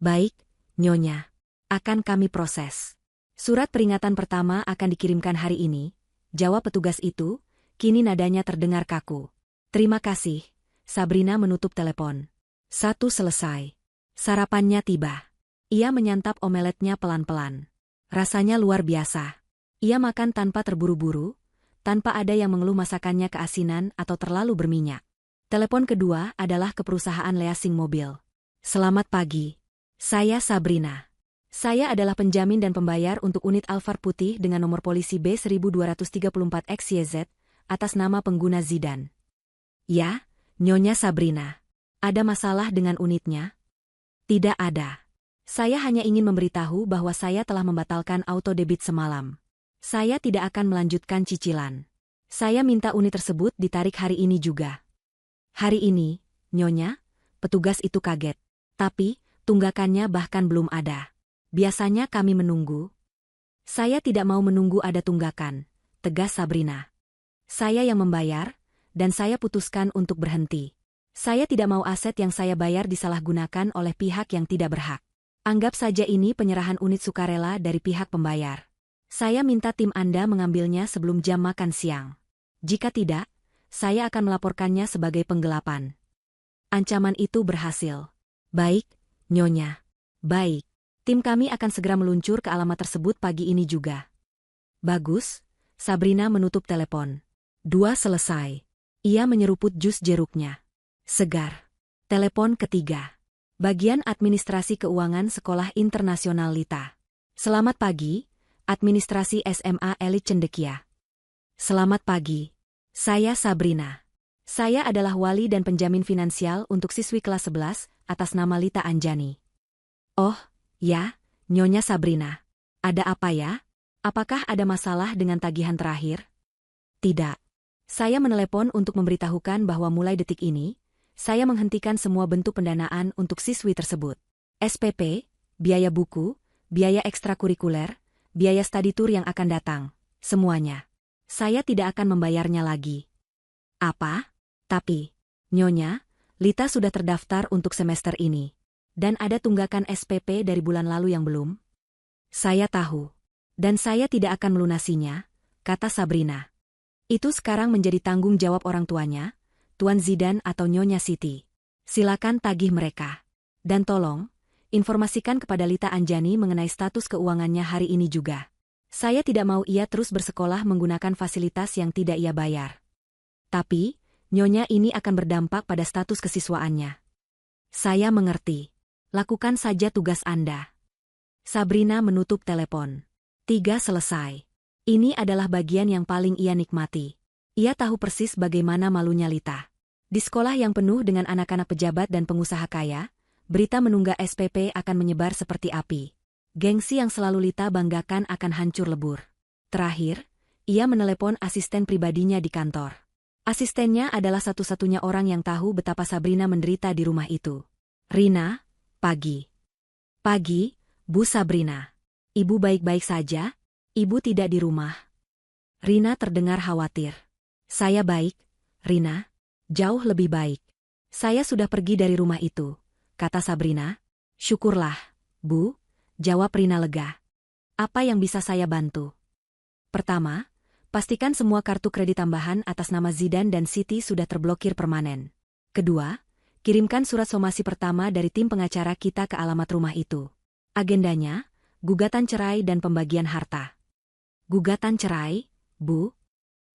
Baik, Nyonya. Akan kami proses. Surat peringatan pertama akan dikirimkan hari ini, jawab petugas itu, kini nadanya terdengar kaku. Terima kasih. Sabrina menutup telepon. Satu selesai. Sarapannya tiba. Ia menyantap omeletnya pelan-pelan. Rasanya luar biasa. Ia makan tanpa terburu-buru, tanpa ada yang mengeluh masakannya keasinan atau terlalu berminyak. Telepon kedua adalah ke perusahaan leasing mobil. Selamat pagi. Saya Sabrina. Saya adalah penjamin dan pembayar untuk unit Alphard putih dengan nomor polisi B1234XYZ atas nama pengguna Zidan. Ya, Nyonya Sabrina. Ada masalah dengan unitnya? Tidak ada. Saya hanya ingin memberitahu bahwa saya telah membatalkan auto debit semalam. Saya tidak akan melanjutkan cicilan. Saya minta unit tersebut ditarik hari ini juga. Hari ini, Nyonya, petugas itu kaget. Tapi, tunggakannya bahkan belum ada. Biasanya kami menunggu. Saya tidak mau menunggu ada tunggakan, tegas Sabrina. Saya yang membayar, dan saya putuskan untuk berhenti. Saya tidak mau aset yang saya bayar disalahgunakan oleh pihak yang tidak berhak. Anggap saja ini penyerahan unit sukarela dari pihak pembayar. Saya minta tim Anda mengambilnya sebelum jam makan siang. Jika tidak, saya akan melaporkannya sebagai penggelapan. Ancaman itu berhasil. Baik, Nyonya. Baik. Tim kami akan segera meluncur ke alamat tersebut pagi ini juga. Bagus, Sabrina menutup telepon. 2 selesai. Ia menyeruput jus jeruknya. Segar. Telepon ketiga. Bagian Administrasi Keuangan Sekolah Internasional Lita. Selamat pagi, Administrasi SMA Elit Cendekia. Selamat pagi. Saya Sabrina. Saya adalah wali dan penjamin finansial untuk siswi kelas 11 atas nama Lita Anjani. Oh, ya, Nyonya Sabrina. Ada apa ya? Apakah ada masalah dengan tagihan terakhir? Tidak. Saya menelepon untuk memberitahukan bahwa mulai detik ini, saya menghentikan semua bentuk pendanaan untuk siswi tersebut. SPP, biaya buku, biaya ekstrakurikuler, biaya study tour yang akan datang, semuanya. Saya tidak akan membayarnya lagi. Apa? Tapi, Nyonya, Lita sudah terdaftar untuk semester ini. Dan ada tunggakan SPP dari bulan lalu yang belum? Saya tahu. Dan saya tidak akan melunasinya, kata Sabrina. Itu sekarang menjadi tanggung jawab orang tuanya, Tuan Zidan atau Nyonya Siti. Silakan tagih mereka. Dan tolong, informasikan kepada Lita Anjani mengenai status keuangannya hari ini juga. Saya tidak mau ia terus bersekolah menggunakan fasilitas yang tidak ia bayar. Tapi, Nyonya ini akan berdampak pada status kesiswaannya. Saya mengerti. Lakukan saja tugas Anda. Sabrina menutup telepon. 3 selesai. Ini adalah bagian yang paling ia nikmati. Ia tahu persis bagaimana malunya Lita. Di sekolah yang penuh dengan anak-anak pejabat dan pengusaha kaya, berita menunggak SPP akan menyebar seperti api. Gengsi yang selalu Lita banggakan akan hancur lebur. Terakhir, ia menelepon asisten pribadinya di kantor. Asistennya adalah satu-satunya orang yang tahu betapa Sabrina menderita di rumah itu. Rina, pagi. Pagi, Bu Sabrina. Ibu baik-baik saja? Ibu tidak di rumah. Rina terdengar khawatir. Saya baik, Rina. Jauh lebih baik. Saya sudah pergi dari rumah itu, kata Sabrina. Syukurlah, Bu, jawab Rina lega. Apa yang bisa saya bantu? Pertama, pastikan semua kartu kredit tambahan atas nama Zidan dan Siti sudah terblokir permanen. Kedua, kirimkan surat somasi pertama dari tim pengacara kita ke alamat rumah itu. Agendanya, gugatan cerai dan pembagian harta. Gugatan cerai, Bu?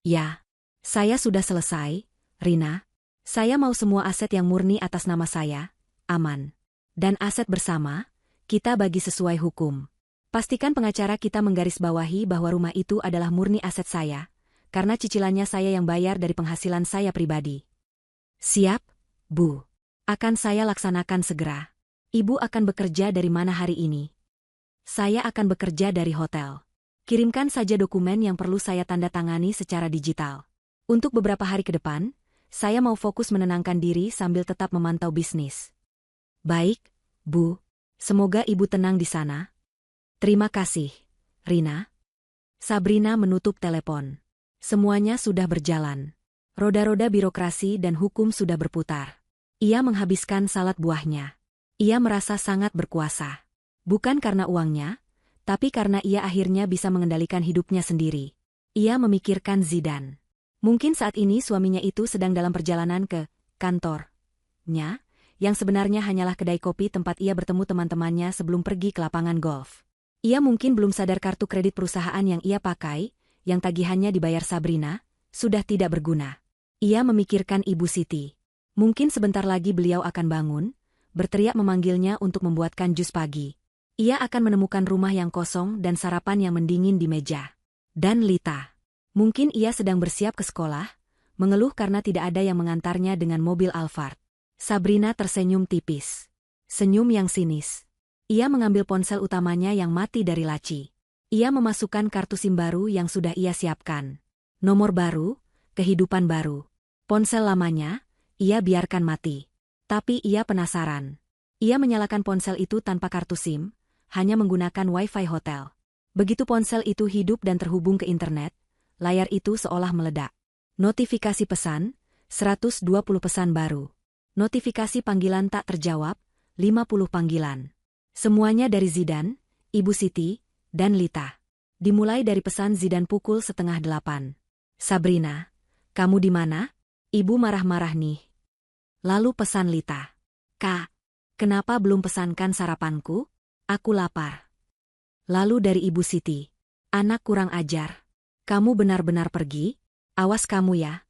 Ya. Saya sudah selesai, Rina. Saya mau semua aset yang murni atas nama saya, aman. Dan aset bersama, kita bagi sesuai hukum. Pastikan pengacara kita menggarisbawahi bahwa rumah itu adalah murni aset saya, karena cicilannya saya yang bayar dari penghasilan saya pribadi. Siap, Bu. Akan saya laksanakan segera. Ibu akan bekerja dari mana hari ini? Saya akan bekerja dari hotel. Kirimkan saja dokumen yang perlu saya tanda tangani secara digital. Untuk beberapa hari ke depan, saya mau fokus menenangkan diri sambil tetap memantau bisnis. Baik, Bu. Semoga Ibu tenang di sana. Terima kasih, Rina. Sabrina menutup telepon. Semuanya sudah berjalan. Roda-roda birokrasi dan hukum sudah berputar. Ia menghabiskan salad buahnya. Ia merasa sangat berkuasa. Bukan karena uangnya, tapi karena ia akhirnya bisa mengendalikan hidupnya sendiri. Ia memikirkan Zidan. Mungkin saat ini suaminya itu sedang dalam perjalanan ke kantornya, yang sebenarnya hanyalah kedai kopi tempat ia bertemu teman-temannya sebelum pergi ke lapangan golf. Ia mungkin belum sadar kartu kredit perusahaan yang ia pakai, yang tagihannya dibayar Sabrina, sudah tidak berguna. Ia memikirkan Ibu Siti. Mungkin sebentar lagi beliau akan bangun, berteriak memanggilnya untuk membuatkan jus pagi. Ia akan menemukan rumah yang kosong dan sarapan yang mendingin di meja. Dan Lita. Mungkin ia sedang bersiap ke sekolah, mengeluh karena tidak ada yang mengantarnya dengan mobil Alphard. Sabrina tersenyum tipis. Senyum yang sinis. Ia mengambil ponsel utamanya yang mati dari laci. Ia memasukkan kartu SIM baru yang sudah ia siapkan. Nomor baru, kehidupan baru. Ponsel lamanya, ia biarkan mati. Tapi ia penasaran. Ia menyalakan ponsel itu tanpa kartu SIM, hanya menggunakan Wi-Fi hotel. Begitu ponsel itu hidup dan terhubung ke internet, layar itu seolah meledak. Notifikasi pesan, 120 pesan baru. Notifikasi panggilan tak terjawab, 50 panggilan. Semuanya dari Zidan, Ibu Siti, dan Lita. Dimulai dari pesan Zidan pukul 7:30. Sabrina, kamu di mana? Ibu marah-marah nih. Lalu pesan Lita. Kak, kenapa belum pesankan sarapanku? Aku lapar. Lalu dari Ibu Siti. Anak kurang ajar. Kamu benar-benar pergi? Awas kamu ya.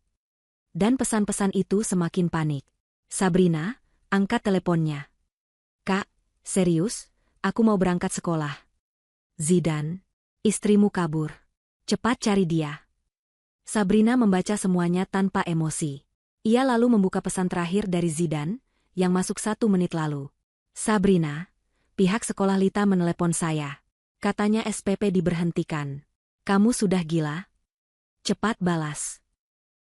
Dan pesan-pesan itu semakin panik. Sabrina, angkat teleponnya. Kak, serius, aku mau berangkat sekolah. Zidan, istrimu kabur. Cepat cari dia. Sabrina membaca semuanya tanpa emosi. Ia lalu membuka pesan terakhir dari Zidan, yang masuk 1 menit lalu. Sabrina, pihak sekolah Lita menelepon saya. Katanya SPP diberhentikan. Kamu sudah gila? Cepat balas.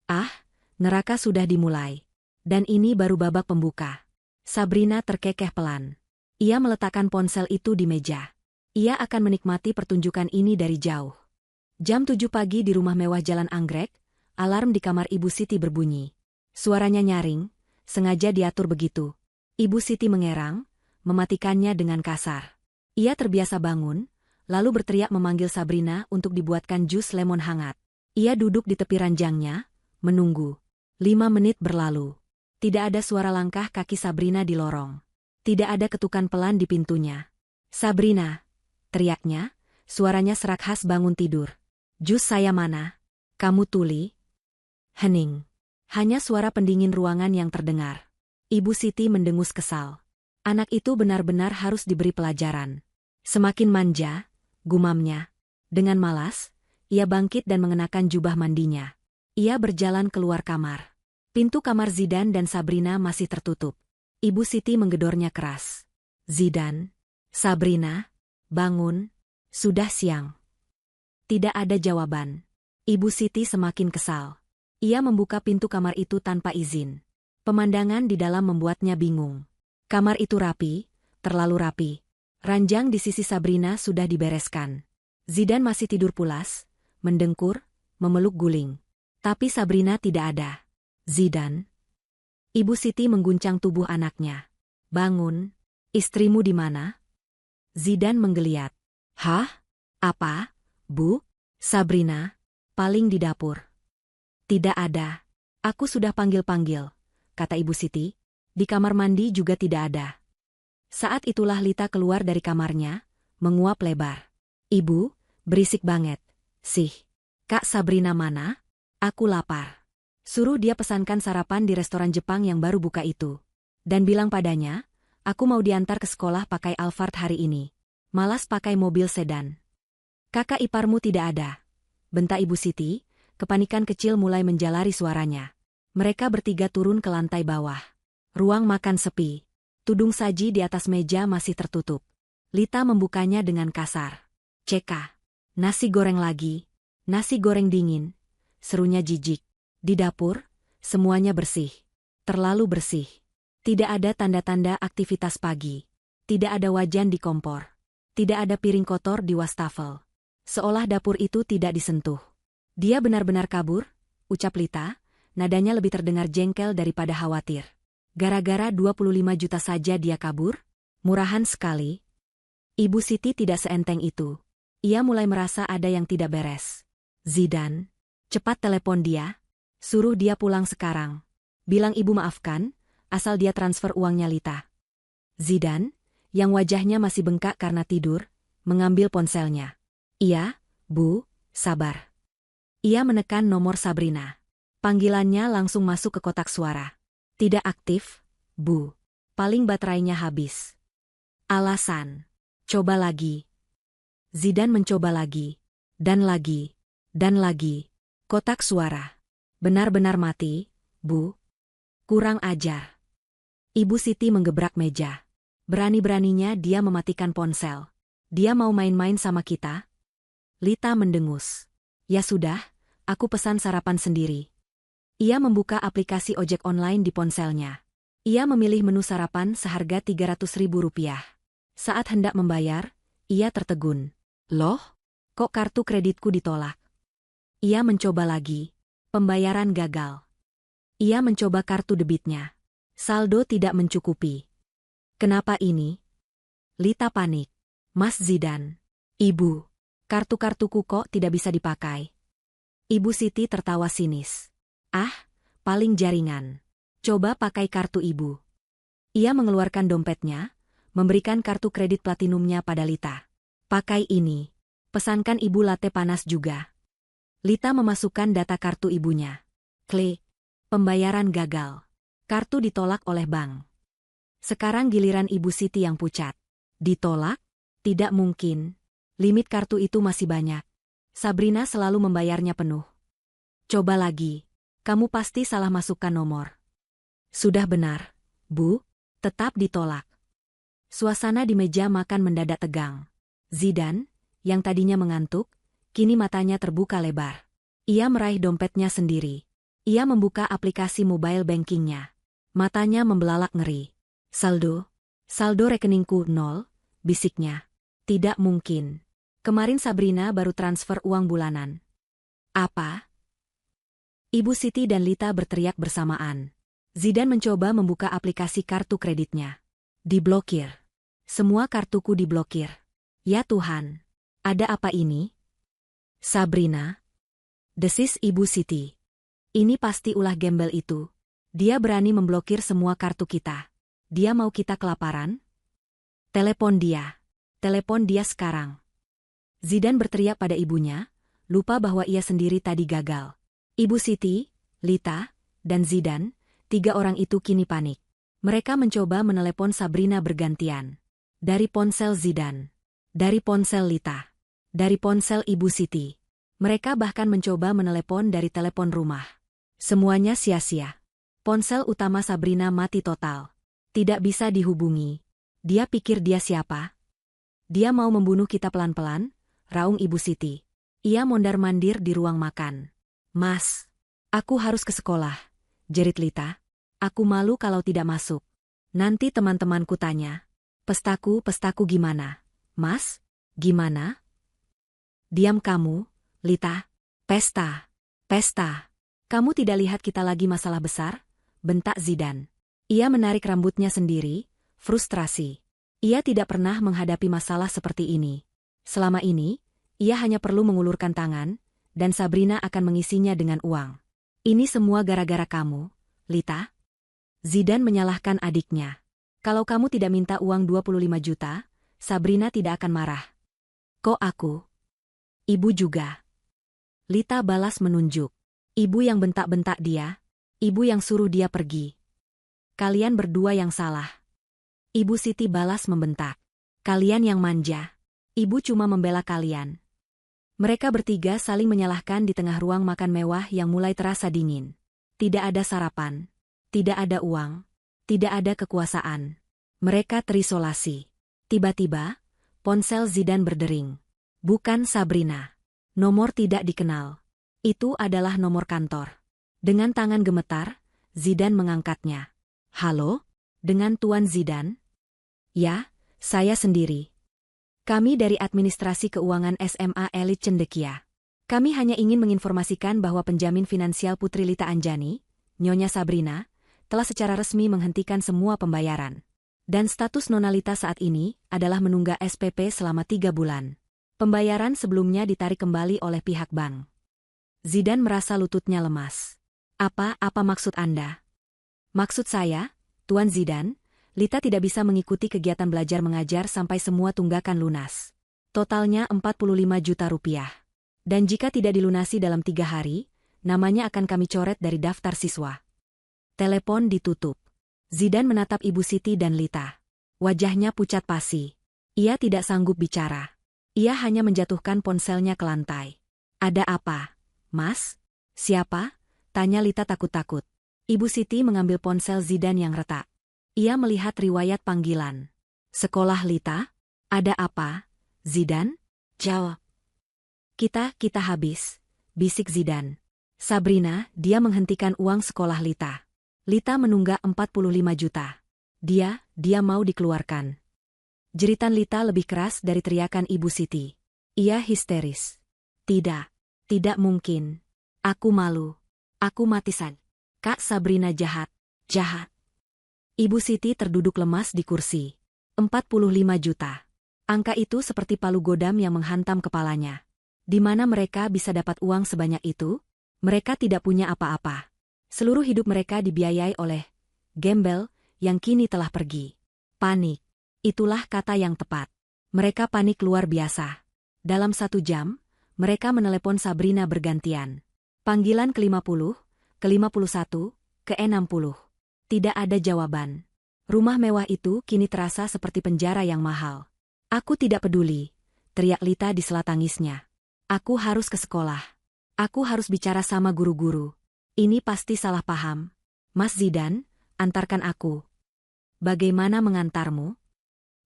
Ah, neraka sudah dimulai. Dan ini baru babak pembuka. Sabrina terkekeh pelan. Ia meletakkan ponsel itu di meja. Ia akan menikmati pertunjukan ini dari jauh. Jam 7 pagi di rumah mewah Jalan Anggrek, alarm di kamar Ibu Siti berbunyi. Suaranya nyaring, sengaja diatur begitu. Ibu Siti mengerang, mematikannya dengan kasar. Ia terbiasa bangun, lalu berteriak memanggil Sabrina untuk dibuatkan jus lemon hangat. Ia duduk di tepi ranjangnya, menunggu. 5 menit berlalu. Tidak ada suara langkah kaki Sabrina di lorong. Tidak ada ketukan pelan di pintunya. Sabrina, teriaknya, suaranya serak khas bangun tidur. Jus saya mana? Kamu tuli? Hening. Hanya suara pendingin ruangan yang terdengar. Ibu Siti mendengus kesal. Anak itu benar-benar harus diberi pelajaran. Semakin manja, gumamnya. Dengan malas, ia bangkit dan mengenakan jubah mandinya. Ia berjalan keluar kamar. Pintu kamar Zidan dan Sabrina masih tertutup. Ibu Siti menggedornya keras. Zidan, Sabrina, bangun, sudah siang. Tidak ada jawaban. Ibu Siti semakin kesal. Ia membuka pintu kamar itu tanpa izin. Pemandangan di dalam membuatnya bingung. Kamar itu rapi, terlalu rapi. Ranjang di sisi Sabrina sudah dibereskan. Zidan masih tidur pulas, mendengkur, memeluk guling. Tapi Sabrina tidak ada. Zidan. Ibu Siti mengguncang tubuh anaknya. Bangun, istrimu di mana? Zidan menggeliat. Hah? Apa? Bu? Sabrina? Paling di dapur. Tidak ada. Aku sudah panggil-panggil, kata Ibu Siti. Di kamar mandi juga tidak ada. Saat itulah Lita keluar dari kamarnya, menguap lebar. Ibu, berisik banget. Sih. Kak Sabrina mana? Aku lapar. Suruh dia pesankan sarapan di restoran Jepang yang baru buka itu. Dan bilang padanya, aku mau diantar ke sekolah pakai Alphard hari ini. Malas pakai mobil sedan. Kakak iparmu tidak ada. Bentak Ibu Siti, kepanikan kecil mulai menjalari suaranya. Mereka bertiga turun ke lantai bawah. Ruang makan sepi. Tudung saji di atas meja masih tertutup. Lita membukanya dengan kasar. Ceka. Nasi goreng lagi. Nasi goreng dingin. Serunya jijik. Di dapur, semuanya bersih. Terlalu bersih. Tidak ada tanda-tanda aktivitas pagi. Tidak ada wajan di kompor. Tidak ada piring kotor di wastafel. Seolah dapur itu tidak disentuh. Dia benar-benar kabur, ucap Lita, nadanya lebih terdengar jengkel daripada khawatir. Gara-gara 25 juta saja dia kabur? Murahan sekali. Ibu Siti tidak seenteng itu. Ia mulai merasa ada yang tidak beres. Zidan, cepat telepon dia. Suruh dia pulang sekarang. Bilang ibu maafkan, asal dia transfer uangnya Lita. Zidan, yang wajahnya masih bengkak karena tidur, mengambil ponselnya. Iya, Bu, sabar. Ia menekan nomor Sabrina. Panggilannya langsung masuk ke kotak suara. Tidak aktif, Bu. Paling baterainya habis. Alasan. Coba lagi. Zidan mencoba lagi. Dan lagi. Dan lagi. Kotak suara. Benar-benar mati, Bu. Kurang ajar. Ibu Siti menggebrak meja. Berani-beraninya dia mematikan ponsel. Dia mau main-main sama kita? Lita mendengus. Ya sudah, aku pesan sarapan sendiri. Ia membuka aplikasi ojek online di ponselnya. Ia memilih menu sarapan seharga Rp300.000. Saat hendak membayar, ia tertegun. Loh, kok kartu kreditku ditolak? Ia mencoba lagi. Pembayaran gagal. Ia mencoba kartu debitnya. Saldo tidak mencukupi. Kenapa ini? Lita panik. Mas Zidan. Ibu. Kartu-kartuku kok tidak bisa dipakai? Ibu Siti tertawa sinis. Ah, paling jaringan. Coba pakai kartu ibu. Ia mengeluarkan dompetnya, memberikan kartu kredit platinumnya pada Lita. Pakai ini. Pesankan ibu latte panas juga. Lita memasukkan data kartu ibunya. Klik. Pembayaran gagal. Kartu ditolak oleh bank. Sekarang giliran Ibu Siti yang pucat. Ditolak? Tidak mungkin. Limit kartu itu masih banyak. Sabrina selalu membayarnya penuh. Coba lagi. Kamu pasti salah masukkan nomor. Sudah benar, Bu. Tetap ditolak. Suasana di meja makan mendadak tegang. Zidan, yang tadinya mengantuk, kini matanya terbuka lebar. Ia meraih dompetnya sendiri. Ia membuka aplikasi mobile bankingnya. Matanya membelalak ngeri. Saldo rekeningku 0, bisiknya. Tidak mungkin. Kemarin Sabrina baru transfer uang bulanan. Apa? Ibu Siti dan Lita berteriak bersamaan. Zidan mencoba membuka aplikasi kartu kreditnya. Diblokir. Semua kartuku diblokir. Ya Tuhan. Ada apa ini? Sabrina. Desis Ibu Siti. Ini pasti ulah gembel itu. Dia berani memblokir semua kartu kita. Dia mau kita kelaparan? Telepon dia. Telepon dia sekarang. Zidan berteriak pada ibunya, lupa bahwa ia sendiri tadi gagal. Ibu Siti, Lita, dan Zidan, 3 orang itu kini panik. Mereka mencoba menelepon Sabrina bergantian. Dari ponsel Zidan. Dari ponsel Lita. Dari ponsel Ibu Siti. Mereka bahkan mencoba menelepon dari telepon rumah. Semuanya sia-sia. Ponsel utama Sabrina mati total. Tidak bisa dihubungi. Dia pikir dia siapa? Dia mau membunuh kita pelan-pelan, raung Ibu Siti. Ia mondar-mandir di ruang makan. Mas, aku harus ke sekolah, jerit Lita. Aku malu kalau tidak masuk. Nanti teman-temanku tanya. Pestaku gimana? Mas, gimana? Diam kamu, Lita. Pesta. Kamu tidak lihat kita lagi masalah besar? Bentak Zidan. Ia menarik rambutnya sendiri, frustrasi. Ia tidak pernah menghadapi masalah seperti ini. Selama ini, ia hanya perlu mengulurkan tangan, dan Sabrina akan mengisinya dengan uang. Ini semua gara-gara kamu, Lita. Zidan menyalahkan adiknya. Kalau kamu tidak minta uang 25 juta, Sabrina tidak akan marah. Kok aku? Ibu juga. Lita balas menunjuk. Ibu yang bentak-bentak dia. Ibu yang suruh dia pergi. Kalian berdua yang salah. Ibu Siti balas membentak. Kalian yang manja. Ibu cuma membela kalian. Mereka bertiga saling menyalahkan di tengah ruang makan mewah yang mulai terasa dingin. Tidak ada sarapan. Tidak ada uang. Tidak ada kekuasaan. Mereka terisolasi. Tiba-tiba, ponsel Zidan berdering. Bukan Sabrina. Nomor tidak dikenal. Itu adalah nomor kantor. Dengan tangan gemetar, Zidan mengangkatnya. Halo? Dengan Tuan Zidan? Ya, saya sendiri. Kami dari Administrasi Keuangan SMA Elit Cendekia. Kami hanya ingin menginformasikan bahwa penjamin finansial Putri Lita Anjani, Nyonya Sabrina, telah secara resmi menghentikan semua pembayaran. Dan status Nona Lita saat ini adalah menunggak SPP selama 3 bulan. Pembayaran sebelumnya ditarik kembali oleh pihak bank. Zidan merasa lututnya lemas. Apa maksud Anda? Maksud saya, Tuan Zidan, Lita tidak bisa mengikuti kegiatan belajar mengajar sampai semua tunggakan lunas. Totalnya 45 juta rupiah. Dan jika tidak dilunasi dalam 3 hari, namanya akan kami coret dari daftar siswa. Telepon ditutup. Zidan menatap Ibu Siti dan Lita. Wajahnya pucat pasi. Ia tidak sanggup bicara. Ia hanya menjatuhkan ponselnya ke lantai. Ada apa? Mas? Siapa? Tanya Lita takut-takut. Ibu Siti mengambil ponsel Zidan yang retak. Ia melihat riwayat panggilan. Sekolah Lita? Ada apa? Zidan? Jawab. Kita habis, bisik Zidan. Sabrina, dia menghentikan uang sekolah Lita. Lita menunggak 45 juta. Dia mau dikeluarkan. Jeritan Lita lebih keras dari teriakan Ibu Siti. Ia histeris. Tidak mungkin. Aku malu. Aku matisan. Kak Sabrina jahat. Ibu Siti terduduk lemas di kursi. 45 juta. Angka itu seperti palu godam yang menghantam kepalanya. Di mana mereka bisa dapat uang sebanyak itu? Mereka tidak punya apa-apa. Seluruh hidup mereka dibiayai oleh gembel yang kini telah pergi. Panik. Itulah kata yang tepat. Mereka panik luar biasa. Dalam 1 jam, mereka menelepon Sabrina bergantian. Panggilan ke-50, ke-51, ke-60. Tidak ada jawaban. Rumah mewah itu kini terasa seperti penjara yang mahal. Aku tidak peduli, teriak Lita di sela tangisnya. Aku harus ke sekolah. Aku harus bicara sama guru-guru. Ini pasti salah paham. Mas Zidan, antarkan aku. Bagaimana mengantarmu?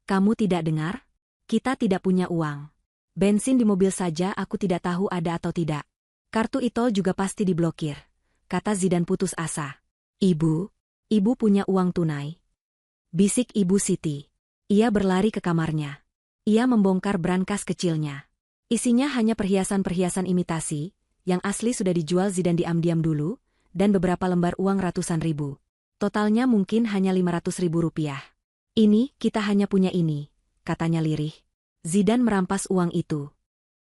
Kamu tidak dengar? Kita tidak punya uang. Bensin di mobil saja aku tidak tahu ada atau tidak. Kartu e-tol juga pasti diblokir, kata Zidan putus asa. Ibu punya uang tunai. Bisik Ibu Siti. Ia berlari ke kamarnya. Ia membongkar brankas kecilnya. Isinya hanya perhiasan-perhiasan imitasi, yang asli sudah dijual Zidan diam-diam dulu, dan beberapa lembar uang ratusan ribu. Totalnya mungkin hanya 500 ribu rupiah. Ini, kita hanya punya ini, katanya lirih. Zidan merampas uang itu.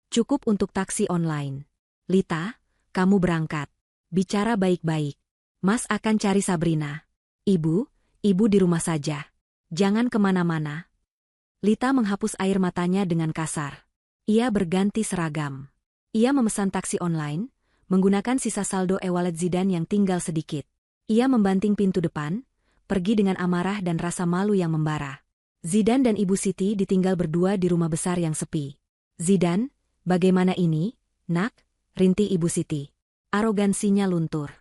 Cukup untuk taksi online. Lita, kamu berangkat. Bicara baik-baik. Mas akan cari Sabrina. Ibu di rumah saja. Jangan kemana-mana. Lita menghapus air matanya dengan kasar. Ia berganti seragam. Ia memesan taksi online, menggunakan sisa saldo e-wallet Zidan yang tinggal sedikit. Ia membanting pintu depan, pergi dengan amarah dan rasa malu yang membara. Zidan dan Ibu Siti ditinggal berdua di rumah besar yang sepi. Zidan, bagaimana ini, nak? Rintih Ibu Siti. Arogansinya luntur.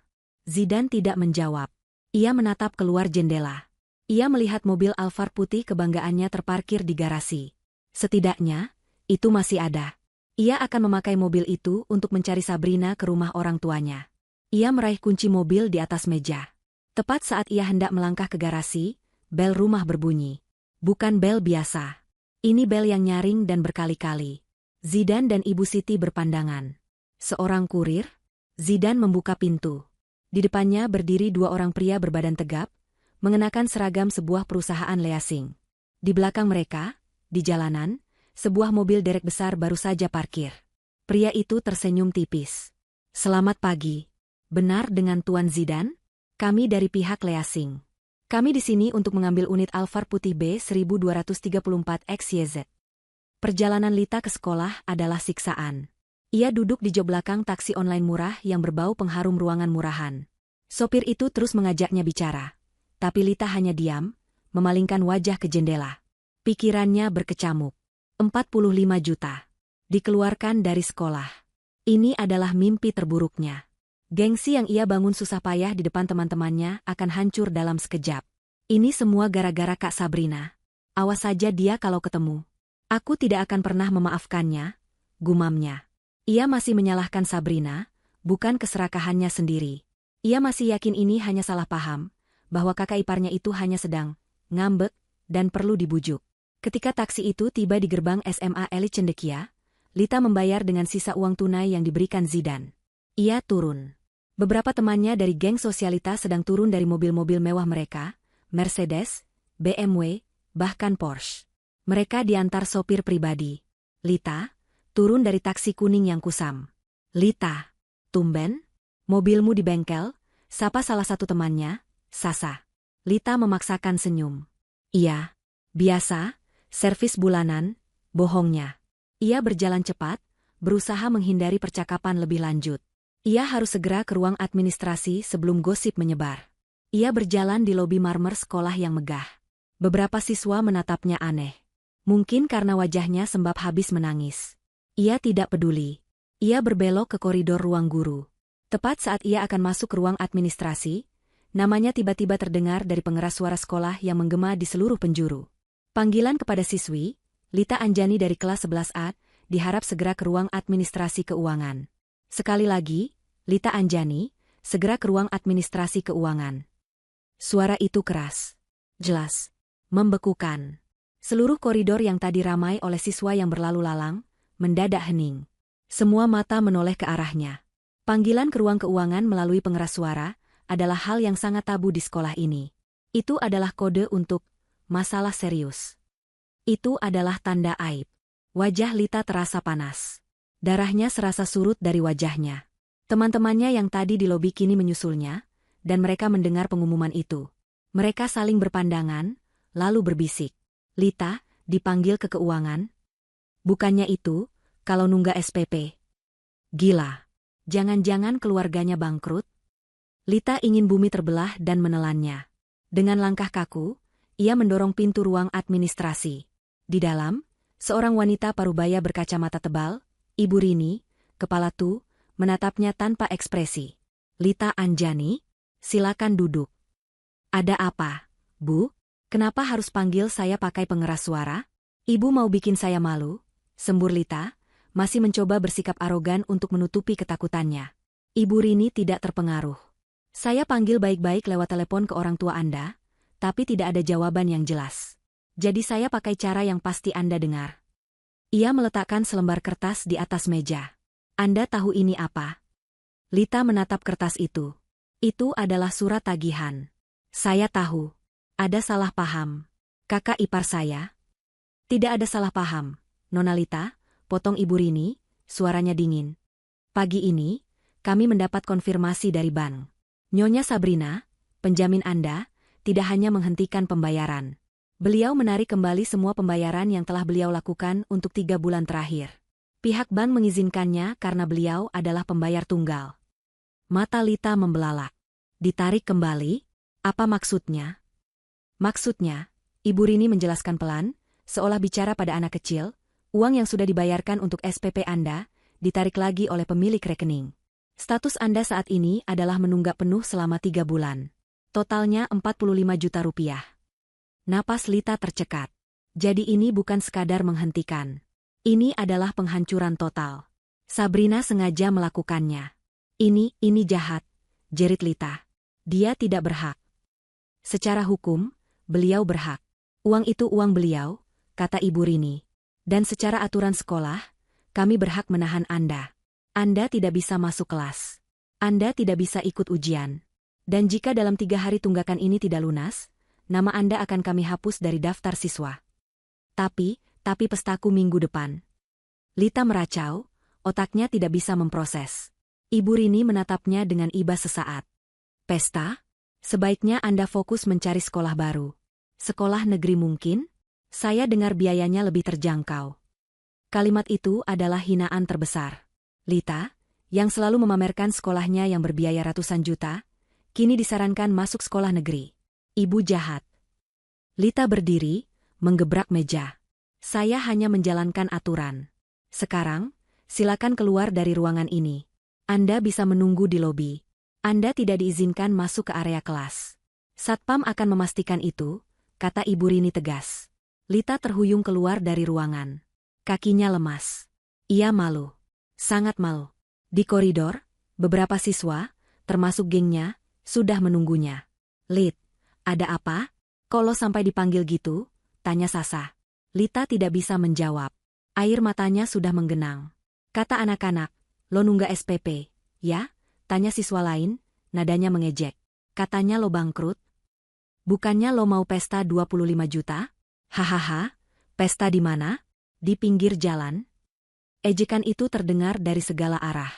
Zidan tidak menjawab. Ia menatap keluar jendela. Ia melihat mobil Alphard putih kebanggaannya terparkir di garasi. Setidaknya, itu masih ada. Ia akan memakai mobil itu untuk mencari Sabrina ke rumah orang tuanya. Ia meraih kunci mobil di atas meja. Tepat saat ia hendak melangkah ke garasi, bel rumah berbunyi. Bukan bel biasa. Ini bel yang nyaring dan berkali-kali. Zidan dan Ibu Siti berpandangan. Seorang kurir? Zidan membuka pintu. Di depannya berdiri 2 orang pria berbadan tegap, mengenakan seragam sebuah perusahaan leasing. Di belakang mereka, di jalanan, sebuah mobil derek besar baru saja parkir. Pria itu tersenyum tipis. Selamat pagi. Benar dengan Tuan Zidan? Kami dari pihak leasing. Kami di sini untuk mengambil unit Alphard putih B1234 XYZ. Perjalanan Lita ke sekolah adalah siksaan. Ia duduk di jok belakang taksi online murah yang berbau pengharum ruangan murahan. Sopir itu terus mengajaknya bicara. Tapi Lita hanya diam, memalingkan wajah ke jendela. Pikirannya berkecamuk. 45 juta. Dikeluarkan dari sekolah. Ini adalah mimpi terburuknya. Gengsi yang ia bangun susah payah di depan teman-temannya akan hancur dalam sekejap. Ini semua gara-gara Kak Sabrina. Awas saja dia kalau ketemu. Aku tidak akan pernah memaafkannya, gumamnya. Ia masih menyalahkan Sabrina, bukan keserakahannya sendiri. Ia masih yakin ini hanya salah paham, bahwa kakak iparnya itu hanya sedang ngambek dan perlu dibujuk. Ketika taksi itu tiba di gerbang SMA Elit Cendekia, Lita membayar dengan sisa uang tunai yang diberikan Zidan. Ia turun. Beberapa temannya dari geng sosialitas sedang turun dari mobil-mobil mewah mereka, Mercedes, BMW, bahkan Porsche. Mereka diantar sopir pribadi. Lita, turun dari taksi kuning yang kusam. Lita, tumben? Mobilmu di bengkel? Sapa salah satu temannya, Sasa. Lita memaksakan senyum. Iya, biasa, servis bulanan, bohongnya. Ia berjalan cepat, berusaha menghindari percakapan lebih lanjut. Ia harus segera ke ruang administrasi sebelum gosip menyebar. Ia berjalan di lobi marmer sekolah yang megah. Beberapa siswa menatapnya aneh. Mungkin karena wajahnya sembab habis menangis. Ia tidak peduli. Ia berbelok ke koridor ruang guru. Tepat saat ia akan masuk ke ruang administrasi, namanya tiba-tiba terdengar dari pengeras suara sekolah yang menggema di seluruh penjuru. Panggilan kepada siswi, Lita Anjani dari kelas 11A, diharap segera ke ruang administrasi keuangan. Sekali lagi, Lita Anjani, segera ke ruang administrasi keuangan. Suara itu keras, jelas, membekukan. Seluruh koridor yang tadi ramai oleh siswa yang berlalu lalang, mendadak hening. Semua mata menoleh ke arahnya. Panggilan ke ruang keuangan melalui pengeras suara adalah hal yang sangat tabu di sekolah ini. Itu adalah kode untuk masalah serius. Itu adalah tanda aib. Wajah Lita terasa panas. Darahnya serasa surut dari wajahnya. Teman-temannya yang tadi di lobi kini menyusulnya, dan mereka mendengar pengumuman itu. Mereka saling berpandangan, lalu berbisik. Lita, dipanggil ke keuangan. Bukannya itu, kalau nunggak SPP. Gila. Jangan-jangan keluarganya bangkrut? Lita ingin bumi terbelah dan menelannya. Dengan langkah kaku, ia mendorong pintu ruang administrasi. Di dalam, seorang wanita parubaya berkacamata tebal, Ibu Rini, kepala tu, menatapnya tanpa ekspresi. Lita Anjani, silakan duduk. Ada apa, Bu? Kenapa harus panggil saya pakai pengeras suara? Ibu mau bikin saya malu? Sembur Lita, masih mencoba bersikap arogan untuk menutupi ketakutannya. Ibu Rini tidak terpengaruh. Saya panggil baik-baik lewat telepon ke orang tua Anda, tapi tidak ada jawaban yang jelas. Jadi saya pakai cara yang pasti Anda dengar. Ia meletakkan selembar kertas di atas meja. Anda tahu ini apa? Lita menatap kertas itu. Itu adalah surat tagihan. Saya tahu. Ada salah paham. Kakak ipar saya? Tidak ada salah paham, Nona Lita, potong Ibu Rini, suaranya dingin. Pagi ini, kami mendapat konfirmasi dari bank. Nyonya Sabrina, penjamin Anda, tidak hanya menghentikan pembayaran. Beliau menarik kembali semua pembayaran yang telah beliau lakukan untuk 3 bulan terakhir. Pihak bank mengizinkannya karena beliau adalah pembayar tunggal. Mata Lita membelalak. Ditarik kembali? Apa maksudnya? Maksudnya, Ibu Rini menjelaskan pelan, seolah bicara pada anak kecil, uang yang sudah dibayarkan untuk SPP Anda, ditarik lagi oleh pemilik rekening. Status Anda saat ini adalah menunggak penuh selama 3 bulan. Totalnya 45 juta rupiah. Napas Lita tercekat. Jadi ini bukan sekadar menghentikan. Ini adalah penghancuran total. Sabrina sengaja melakukannya. Ini jahat, jerit Lita. Dia tidak berhak. Secara hukum, beliau berhak. Uang itu uang beliau, kata Ibu Rini. Dan secara aturan sekolah, kami berhak menahan Anda. Anda tidak bisa masuk kelas. Anda tidak bisa ikut ujian. Dan jika dalam 3 hari tunggakan ini tidak lunas, nama Anda akan kami hapus dari daftar siswa. Tapi pestaku minggu depan. Lita meracau, otaknya tidak bisa memproses. Ibu Rini menatapnya dengan iba sesaat. Pesta? Sebaiknya Anda fokus mencari sekolah baru. Sekolah negeri mungkin? Saya dengar biayanya lebih terjangkau. Kalimat itu adalah hinaan terbesar. Lita, yang selalu memamerkan sekolahnya yang berbiaya ratusan juta, kini disarankan masuk sekolah negeri. Ibu jahat. Lita berdiri, menggebrak meja. Saya hanya menjalankan aturan. Sekarang, silakan keluar dari ruangan ini. Anda bisa menunggu di lobi. Anda tidak diizinkan masuk ke area kelas. Satpam akan memastikan itu, kata Ibu Rini tegas. Lita terhuyung keluar dari ruangan. Kakinya lemas. Ia malu. Sangat malu. Di koridor, beberapa siswa, termasuk gengnya, sudah menunggunya. Lit, ada apa? Kalau sampai dipanggil gitu? Tanya Sasa. Lita tidak bisa menjawab. Air matanya sudah menggenang. Kata anak-anak, lo nunggak SPP, ya? Tanya siswa lain, nadanya mengejek. Katanya lo bangkrut? Bukannya lo mau pesta 25 juta? Hahaha, pesta di mana? Di pinggir jalan? Ejekan itu terdengar dari segala arah.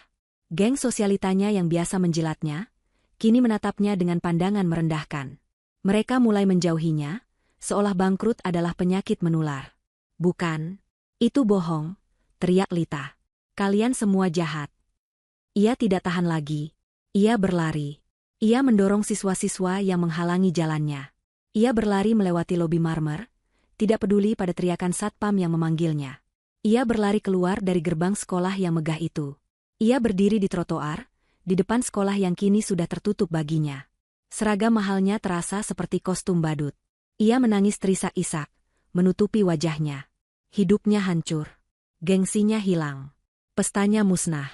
Geng sosialitanya yang biasa menjilatnya, kini menatapnya dengan pandangan merendahkan. Mereka mulai menjauhinya, seolah bangkrut adalah penyakit menular. Bukan. Itu bohong, teriak Lita. Kalian semua jahat. Ia tidak tahan lagi. Ia berlari. Ia mendorong siswa-siswa yang menghalangi jalannya. Ia berlari melewati lobi marmer, tidak peduli pada teriakan satpam yang memanggilnya. Ia berlari keluar dari gerbang sekolah yang megah itu. Ia berdiri di trotoar, di depan sekolah yang kini sudah tertutup baginya. Seragam mahalnya terasa seperti kostum badut. Ia menangis terisak-isak, menutupi wajahnya. Hidupnya hancur. Gengsinya hilang. Pestanya musnah.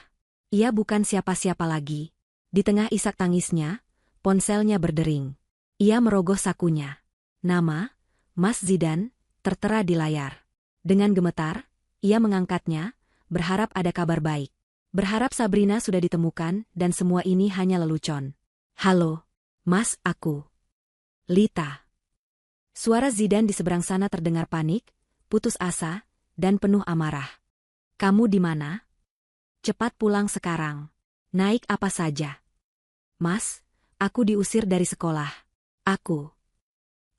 Ia bukan siapa-siapa lagi. Di tengah isak tangisnya, ponselnya berdering. Ia merogoh sakunya. Nama, Mas Zidan, tertera di layar. Dengan gemetar, ia mengangkatnya, berharap ada kabar baik. Berharap Sabrina sudah ditemukan dan semua ini hanya lelucon. Halo, Mas, aku. Lita. Suara Zidan di seberang sana terdengar panik, putus asa, dan penuh amarah. Kamu di mana? Cepat pulang sekarang. Naik apa saja. Mas, aku diusir dari sekolah.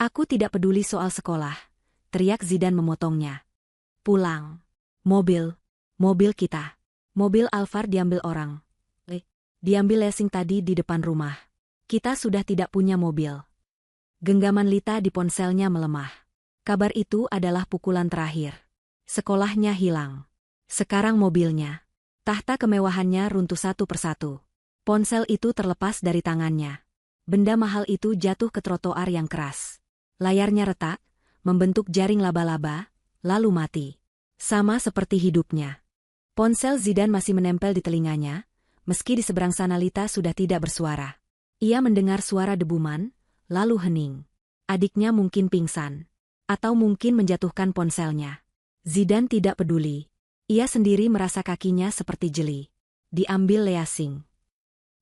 Aku tidak peduli soal sekolah, teriak Zidan memotongnya. Pulang. Mobil kita. Mobil Alphard diambil orang. Diambil Lessing tadi di depan rumah. Kita sudah tidak punya mobil. Genggaman Lita di ponselnya melemah. Kabar itu adalah pukulan terakhir. Sekolahnya hilang. Sekarang mobilnya. Tahta kemewahannya runtuh satu persatu. Ponsel itu terlepas dari tangannya. Benda mahal itu jatuh ke trotoar yang keras. Layarnya retak, membentuk jaring laba-laba, lalu mati. Sama seperti hidupnya. Ponsel Zidan masih menempel di telinganya, meski di seberang sana Lita sudah tidak bersuara. Ia mendengar suara debuman, lalu hening. Adiknya mungkin pingsan. Atau mungkin menjatuhkan ponselnya. Zidan tidak peduli. Ia sendiri merasa kakinya seperti jeli. Diambil Lessing.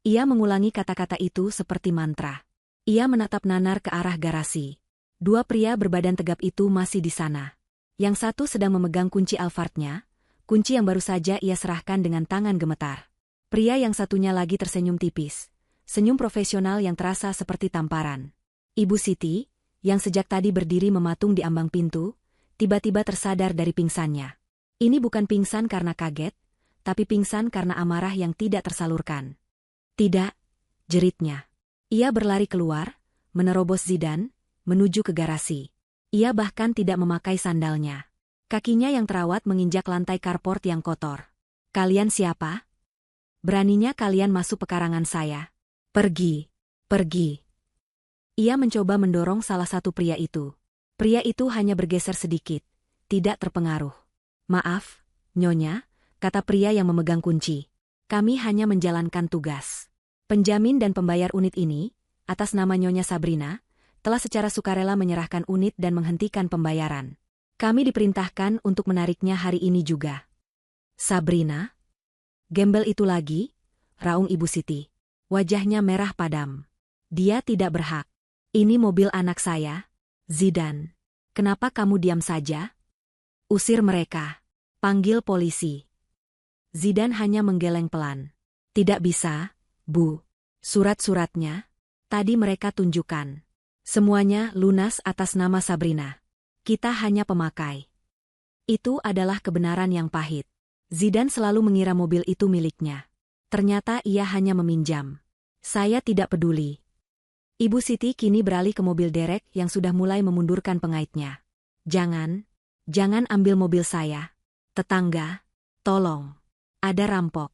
Ia mengulangi kata-kata itu seperti mantra. Ia menatap nanar ke arah garasi. Dua pria berbadan tegap itu masih di sana. Yang satu sedang memegang kunci Alphardnya, kunci yang baru saja ia serahkan dengan tangan gemetar. Pria yang satunya lagi tersenyum tipis. Senyum profesional yang terasa seperti tamparan. Ibu Siti, yang sejak tadi berdiri mematung di ambang pintu, tiba-tiba tersadar dari pingsannya. Ini bukan pingsan karena kaget, tapi pingsan karena amarah yang tidak tersalurkan. Tidak, jeritnya. Ia berlari keluar, menerobos Zidan, menuju ke garasi. Ia bahkan tidak memakai sandalnya. Kakinya yang terawat menginjak lantai carport yang kotor. Kalian siapa? Beraninya kalian masuk pekarangan saya. Pergi. Ia mencoba mendorong salah satu pria itu. Pria itu hanya bergeser sedikit, tidak terpengaruh. Maaf, Nyonya, kata pria yang memegang kunci. Kami hanya menjalankan tugas. Penjamin dan pembayar unit ini, atas nama Nyonya Sabrina, telah secara sukarela menyerahkan unit dan menghentikan pembayaran. Kami diperintahkan untuk menariknya hari ini juga. Sabrina? Gembel itu lagi? Raung Ibu Siti. Wajahnya merah padam. Dia tidak berhak. Ini mobil anak saya. Zidan. Kenapa kamu diam saja? Usir mereka. Panggil polisi. Zidan hanya menggeleng pelan. Tidak bisa, Bu. Surat-suratnya, tadi mereka tunjukkan. Semuanya lunas atas nama Sabrina. Kita hanya pemakai. Itu adalah kebenaran yang pahit. Zidan selalu mengira mobil itu miliknya. Ternyata ia hanya meminjam. Saya tidak peduli. Ibu Siti kini beralih ke mobil derek yang sudah mulai memundurkan pengaitnya. Jangan ambil mobil saya. Tetangga, tolong. Ada rampok.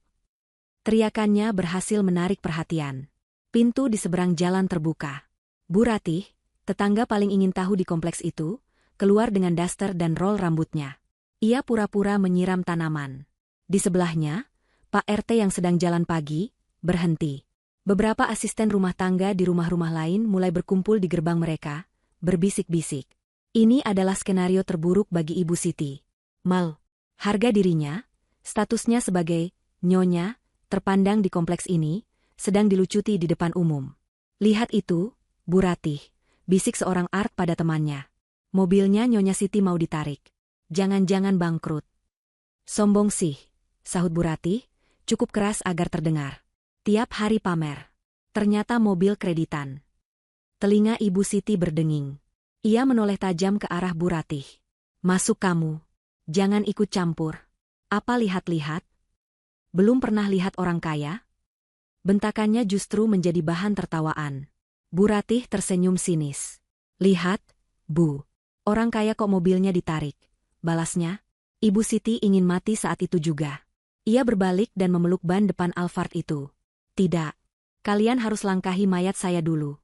Teriakannya berhasil menarik perhatian. Pintu di seberang jalan terbuka. Bu Ratih, tetangga paling ingin tahu di kompleks itu, keluar dengan daster dan roll rambutnya. Ia pura-pura menyiram tanaman. Di sebelahnya, Pak RT yang sedang jalan pagi, berhenti. Beberapa asisten rumah tangga di rumah-rumah lain mulai berkumpul di gerbang mereka, berbisik-bisik. Ini adalah skenario terburuk bagi Ibu Siti. Harga dirinya, statusnya sebagai Nyonya, terpandang di kompleks ini, sedang dilucuti di depan umum. Lihat itu, Bu Ratih, bisik seorang art pada temannya. Mobilnya Nyonya Siti mau ditarik. Jangan-jangan bangkrut. Sombong sih, sahut Bu Ratih, cukup keras agar terdengar. Tiap hari pamer. Ternyata mobil kreditan. Telinga Ibu Siti berdenging. Ia menoleh tajam ke arah Bu Ratih. Masuk kamu. Jangan ikut campur. Apa lihat-lihat? Belum pernah lihat orang kaya? Bentakannya justru menjadi bahan tertawaan. Bu Ratih tersenyum sinis. Lihat, Bu. Orang kaya kok mobilnya ditarik. Balasnya, Ibu Siti ingin mati saat itu juga. Ia berbalik dan memeluk ban depan Alphard itu. Tidak. Kalian harus langkahi mayat saya dulu.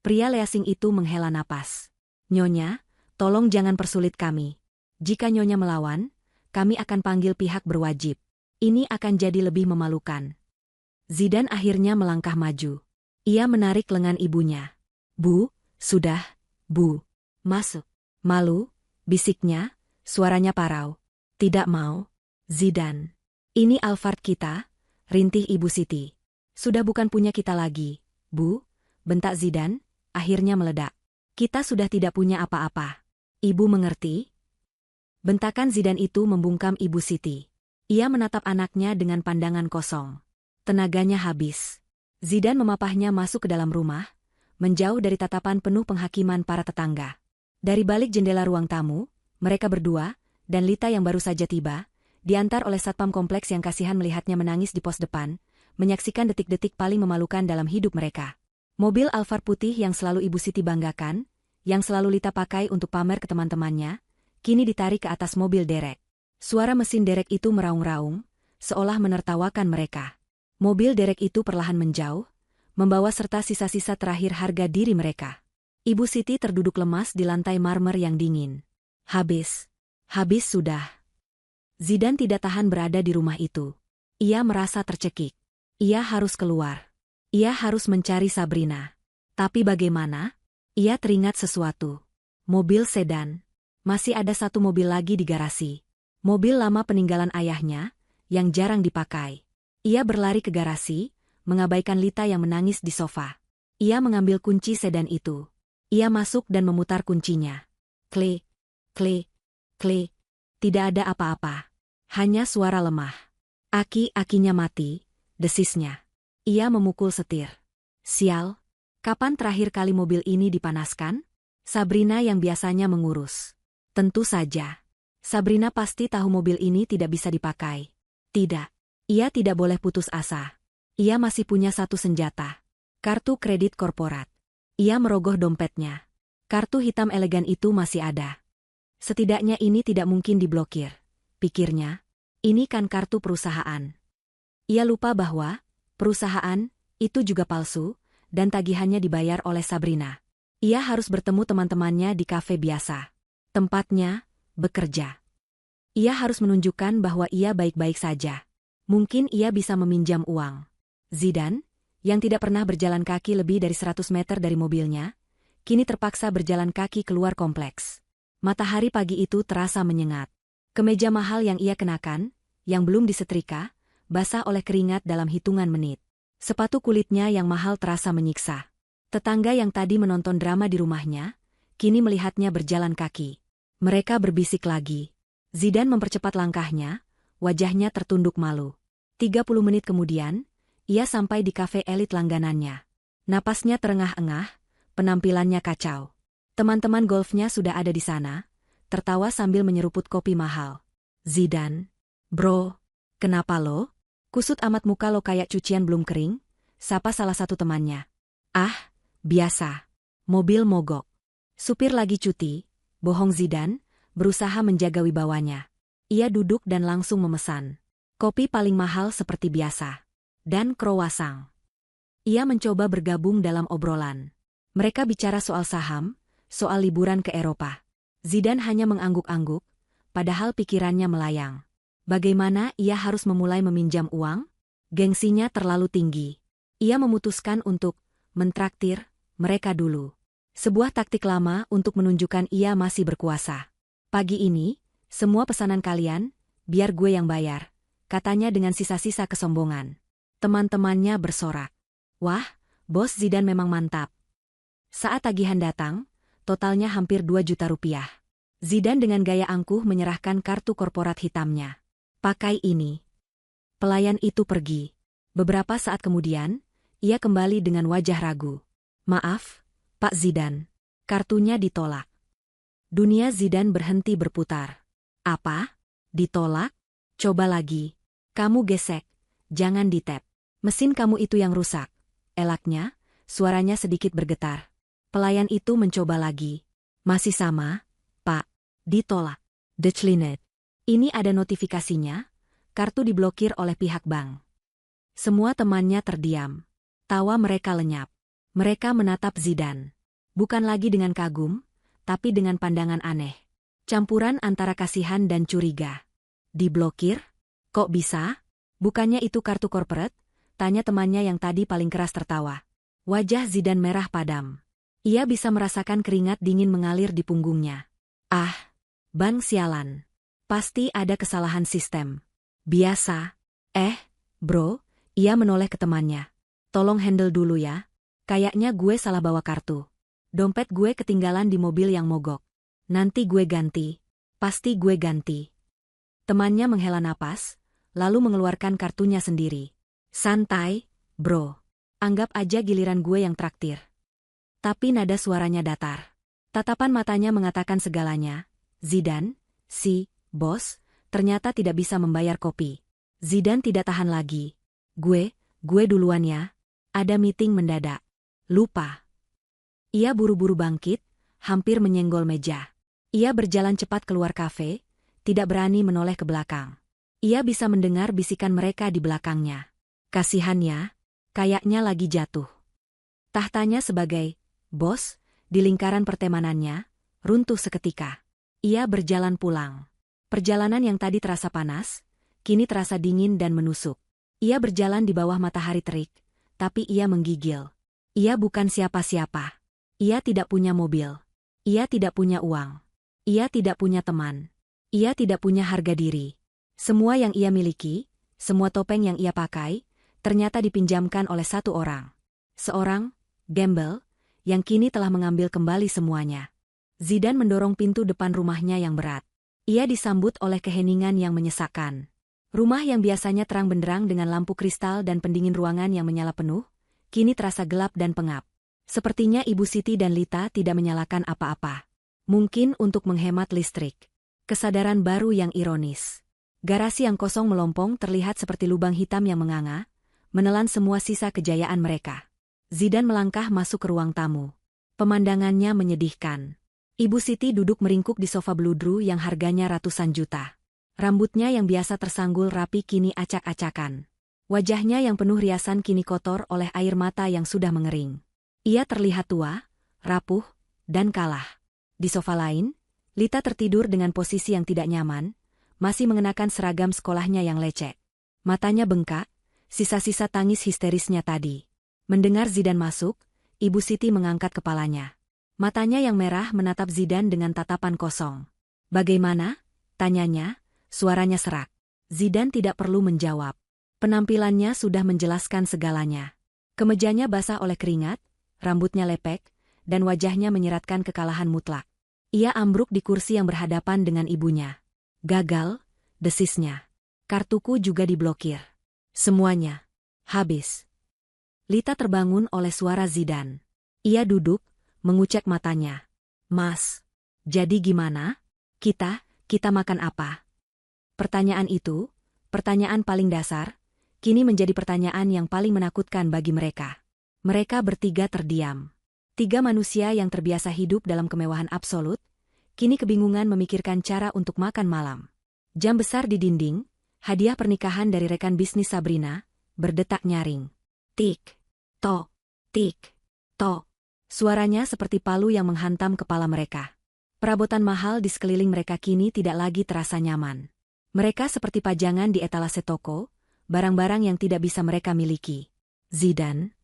Pria leasing itu menghela napas. Nyonya, tolong jangan persulit kami. Jika Nyonya melawan, kami akan panggil pihak berwajib. Ini akan jadi lebih memalukan. Zidane akhirnya melangkah maju. Ia menarik lengan ibunya. Bu, sudah, Bu. Masuk. Malu, bisiknya, suaranya parau. Tidak mau. Zidane. Ini Alphard kita, rintih Ibu Siti. Sudah bukan punya kita lagi, Bu, bentak Zidane, akhirnya meledak. Kita sudah tidak punya apa-apa. Ibu mengerti? Bentakan Zidane itu membungkam Ibu Siti. Ia menatap anaknya dengan pandangan kosong. Tenaganya habis. Zidane memapahnya masuk ke dalam rumah, menjauh dari tatapan penuh penghakiman para tetangga. Dari balik jendela ruang tamu, mereka berdua, dan Lita yang baru saja tiba, diantar oleh satpam kompleks yang kasihan melihatnya menangis di pos depan, menyaksikan detik-detik paling memalukan dalam hidup mereka. Mobil Alphard putih yang selalu Ibu Siti banggakan, yang selalu Lita pakai untuk pamer ke teman-temannya, kini ditarik ke atas mobil derek. Suara mesin derek itu meraung-raung, seolah menertawakan mereka. Mobil derek itu perlahan menjauh, membawa serta sisa-sisa terakhir harga diri mereka. Ibu Siti terduduk lemas di lantai marmer yang dingin. Habis. Habis sudah. Zidane tidak tahan berada di rumah itu. Ia merasa tercekik. Ia harus keluar. Ia harus mencari Sabrina. Tapi bagaimana? Ia teringat sesuatu. Mobil sedan. Masih ada satu mobil lagi di garasi. Mobil lama peninggalan ayahnya, yang jarang dipakai. Ia berlari ke garasi, mengabaikan Lita yang menangis di sofa. Ia mengambil kunci sedan itu. Ia masuk dan memutar kuncinya. Klik, klik, klik. Tidak ada apa-apa. Hanya suara lemah. Aki-akinya mati, desisnya. Ia memukul setir. Sial, kapan terakhir kali mobil ini dipanaskan? Sabrina yang biasanya mengurus. Tentu saja. Sabrina pasti tahu mobil ini tidak bisa dipakai. Tidak. Ia tidak boleh putus asa. Ia masih punya satu senjata. Kartu kredit korporat. Ia merogoh dompetnya. Kartu hitam elegan itu masih ada. Setidaknya ini tidak mungkin diblokir. Pikirnya, ini kan kartu perusahaan. Ia lupa bahwa perusahaan itu juga palsu, dan tagihannya dibayar oleh Sabrina. Ia harus bertemu teman-temannya di kafe biasa. Tempatnya, bekerja. Ia harus menunjukkan bahwa ia baik-baik saja. Mungkin ia bisa meminjam uang. Zidane, yang tidak pernah berjalan kaki lebih dari 100 meter dari mobilnya, kini terpaksa berjalan kaki keluar kompleks. Matahari pagi itu terasa menyengat. Kemeja mahal yang ia kenakan, yang belum disetrika, basah oleh keringat dalam hitungan menit. Sepatu kulitnya yang mahal terasa menyiksa. Tetangga yang tadi menonton drama di rumahnya, kini melihatnya berjalan kaki. Mereka berbisik lagi. Zidane mempercepat langkahnya, wajahnya tertunduk malu. 30 menit kemudian, ia sampai di kafe elit langganannya. Napasnya terengah-engah, penampilannya kacau. Teman-teman golfnya sudah ada di sana, tertawa sambil menyeruput kopi mahal. Zidane, bro, kenapa lo? Kusut amat muka lo kayak cucian belum kering, sapa salah satu temannya. Ah, biasa. Mobil mogok. Supir lagi cuti. Bohong Zidane, berusaha menjaga wibawanya. Ia duduk dan langsung memesan. Kopi paling mahal seperti biasa. Dan croissant. Ia mencoba bergabung dalam obrolan. Mereka bicara soal saham, soal liburan ke Eropa. Zidane hanya mengangguk-angguk, padahal pikirannya melayang. Bagaimana ia harus memulai meminjam uang? Gengsinya terlalu tinggi. Ia memutuskan untuk mentraktir mereka dulu. Sebuah taktik lama untuk menunjukkan ia masih berkuasa. Pagi ini, semua pesanan kalian, biar gue yang bayar, katanya dengan sisa-sisa kesombongan. Teman-temannya bersorak. Wah, bos Zidane memang mantap. Saat tagihan datang, totalnya hampir 2 juta rupiah. Zidane dengan gaya angkuh menyerahkan kartu korporat hitamnya. Pakai ini. Pelayan itu pergi. Beberapa saat kemudian, ia kembali dengan wajah ragu. Maaf, Pak Zidane. Kartunya ditolak. Dunia Zidane berhenti berputar. Apa? Ditolak? Coba lagi. Kamu gesek. Jangan ditap. Mesin kamu itu yang rusak. Elaknya, suaranya sedikit bergetar. Pelayan itu mencoba lagi. Masih sama, Pak. Ditolak. Declined. Ini ada notifikasinya. Kartu diblokir oleh pihak bank. Semua temannya terdiam. Tawa mereka lenyap. Mereka menatap Zidane. Bukan lagi dengan kagum, tapi dengan pandangan aneh. Campuran antara kasihan dan curiga. Diblokir? Kok bisa? Bukannya itu kartu corporate? Tanya temannya yang tadi paling keras tertawa. Wajah Zidan merah padam. Ia bisa merasakan keringat dingin mengalir di punggungnya. Ah, bang sialan. Pasti ada kesalahan sistem. Biasa. Bro, ia menoleh ke temannya. Tolong handle dulu ya. Kayaknya gue salah bawa kartu. Dompet gue ketinggalan di mobil yang mogok. Nanti gue ganti. Pasti gue ganti. Temannya menghela napas, lalu mengeluarkan kartunya sendiri. Santai, bro. Anggap aja giliran gue yang traktir. Tapi nada suaranya datar. Tatapan matanya mengatakan segalanya. Zidan, bos, ternyata tidak bisa membayar kopi. Zidan tidak tahan lagi. Gue duluan ya. Ada meeting mendadak. Lupa. Ia buru-buru bangkit, hampir menyenggol meja. Ia berjalan cepat keluar kafe, tidak berani menoleh ke belakang. Ia bisa mendengar bisikan mereka di belakangnya. Kasihannya, kayaknya lagi jatuh. Tahtanya sebagai bos, di lingkaran pertemanannya, runtuh seketika. Ia berjalan pulang. Perjalanan yang tadi terasa panas, kini terasa dingin dan menusuk. Ia berjalan di bawah matahari terik, tapi ia menggigil. Ia bukan siapa-siapa. Ia tidak punya mobil. Ia tidak punya uang. Ia tidak punya teman. Ia tidak punya harga diri. Semua yang ia miliki, semua topeng yang ia pakai, ternyata dipinjamkan oleh satu orang. Seorang gembel, yang kini telah mengambil kembali semuanya. Zidan mendorong pintu depan rumahnya yang berat. Ia disambut oleh keheningan yang menyesakkan. Rumah yang biasanya terang benderang dengan lampu kristal dan pendingin ruangan yang menyala penuh, kini terasa gelap dan pengap. Sepertinya Ibu Siti dan Lita tidak menyalakan apa-apa. Mungkin untuk menghemat listrik. Kesadaran baru yang ironis. Garasi yang kosong melompong terlihat seperti lubang hitam yang menganga, menelan semua sisa kejayaan mereka. Zidan melangkah masuk ke ruang tamu. Pemandangannya menyedihkan. Ibu Siti duduk meringkuk di sofa beludru yang harganya ratusan juta. Rambutnya yang biasa tersanggul rapi kini acak-acakan. Wajahnya yang penuh riasan kini kotor oleh air mata yang sudah mengering. Ia terlihat tua, rapuh, dan kalah. Di sofa lain, Lita tertidur dengan posisi yang tidak nyaman, masih mengenakan seragam sekolahnya yang lecek. Matanya bengkak, sisa-sisa tangis histerisnya tadi. Mendengar Zidan masuk, Ibu Siti mengangkat kepalanya. Matanya yang merah menatap Zidan dengan tatapan kosong. Bagaimana? Tanyanya, suaranya serak. Zidan tidak perlu menjawab. Penampilannya sudah menjelaskan segalanya. Kemejanya basah oleh keringat, rambutnya lepek, dan wajahnya menyeratkan kekalahan mutlak. Ia ambruk di kursi yang berhadapan dengan ibunya. Gagal, desisnya. Kartuku juga diblokir. Semuanya. Habis. Lita terbangun oleh suara Zidan. Ia duduk, mengucek matanya. Mas, jadi gimana? Kita makan apa? Pertanyaan itu, pertanyaan paling dasar, kini menjadi pertanyaan yang paling menakutkan bagi mereka. Mereka bertiga terdiam. Tiga manusia yang terbiasa hidup dalam kemewahan absolut, kini kebingungan memikirkan cara untuk makan malam. Jam besar di dinding, hadiah pernikahan dari rekan bisnis Sabrina, berdetak nyaring. Tik, tok, tik, tok. Suaranya seperti palu yang menghantam kepala mereka. Perabotan mahal di sekeliling mereka kini tidak lagi terasa nyaman. Mereka seperti pajangan di etalase toko, barang-barang yang tidak bisa mereka miliki. Zidan.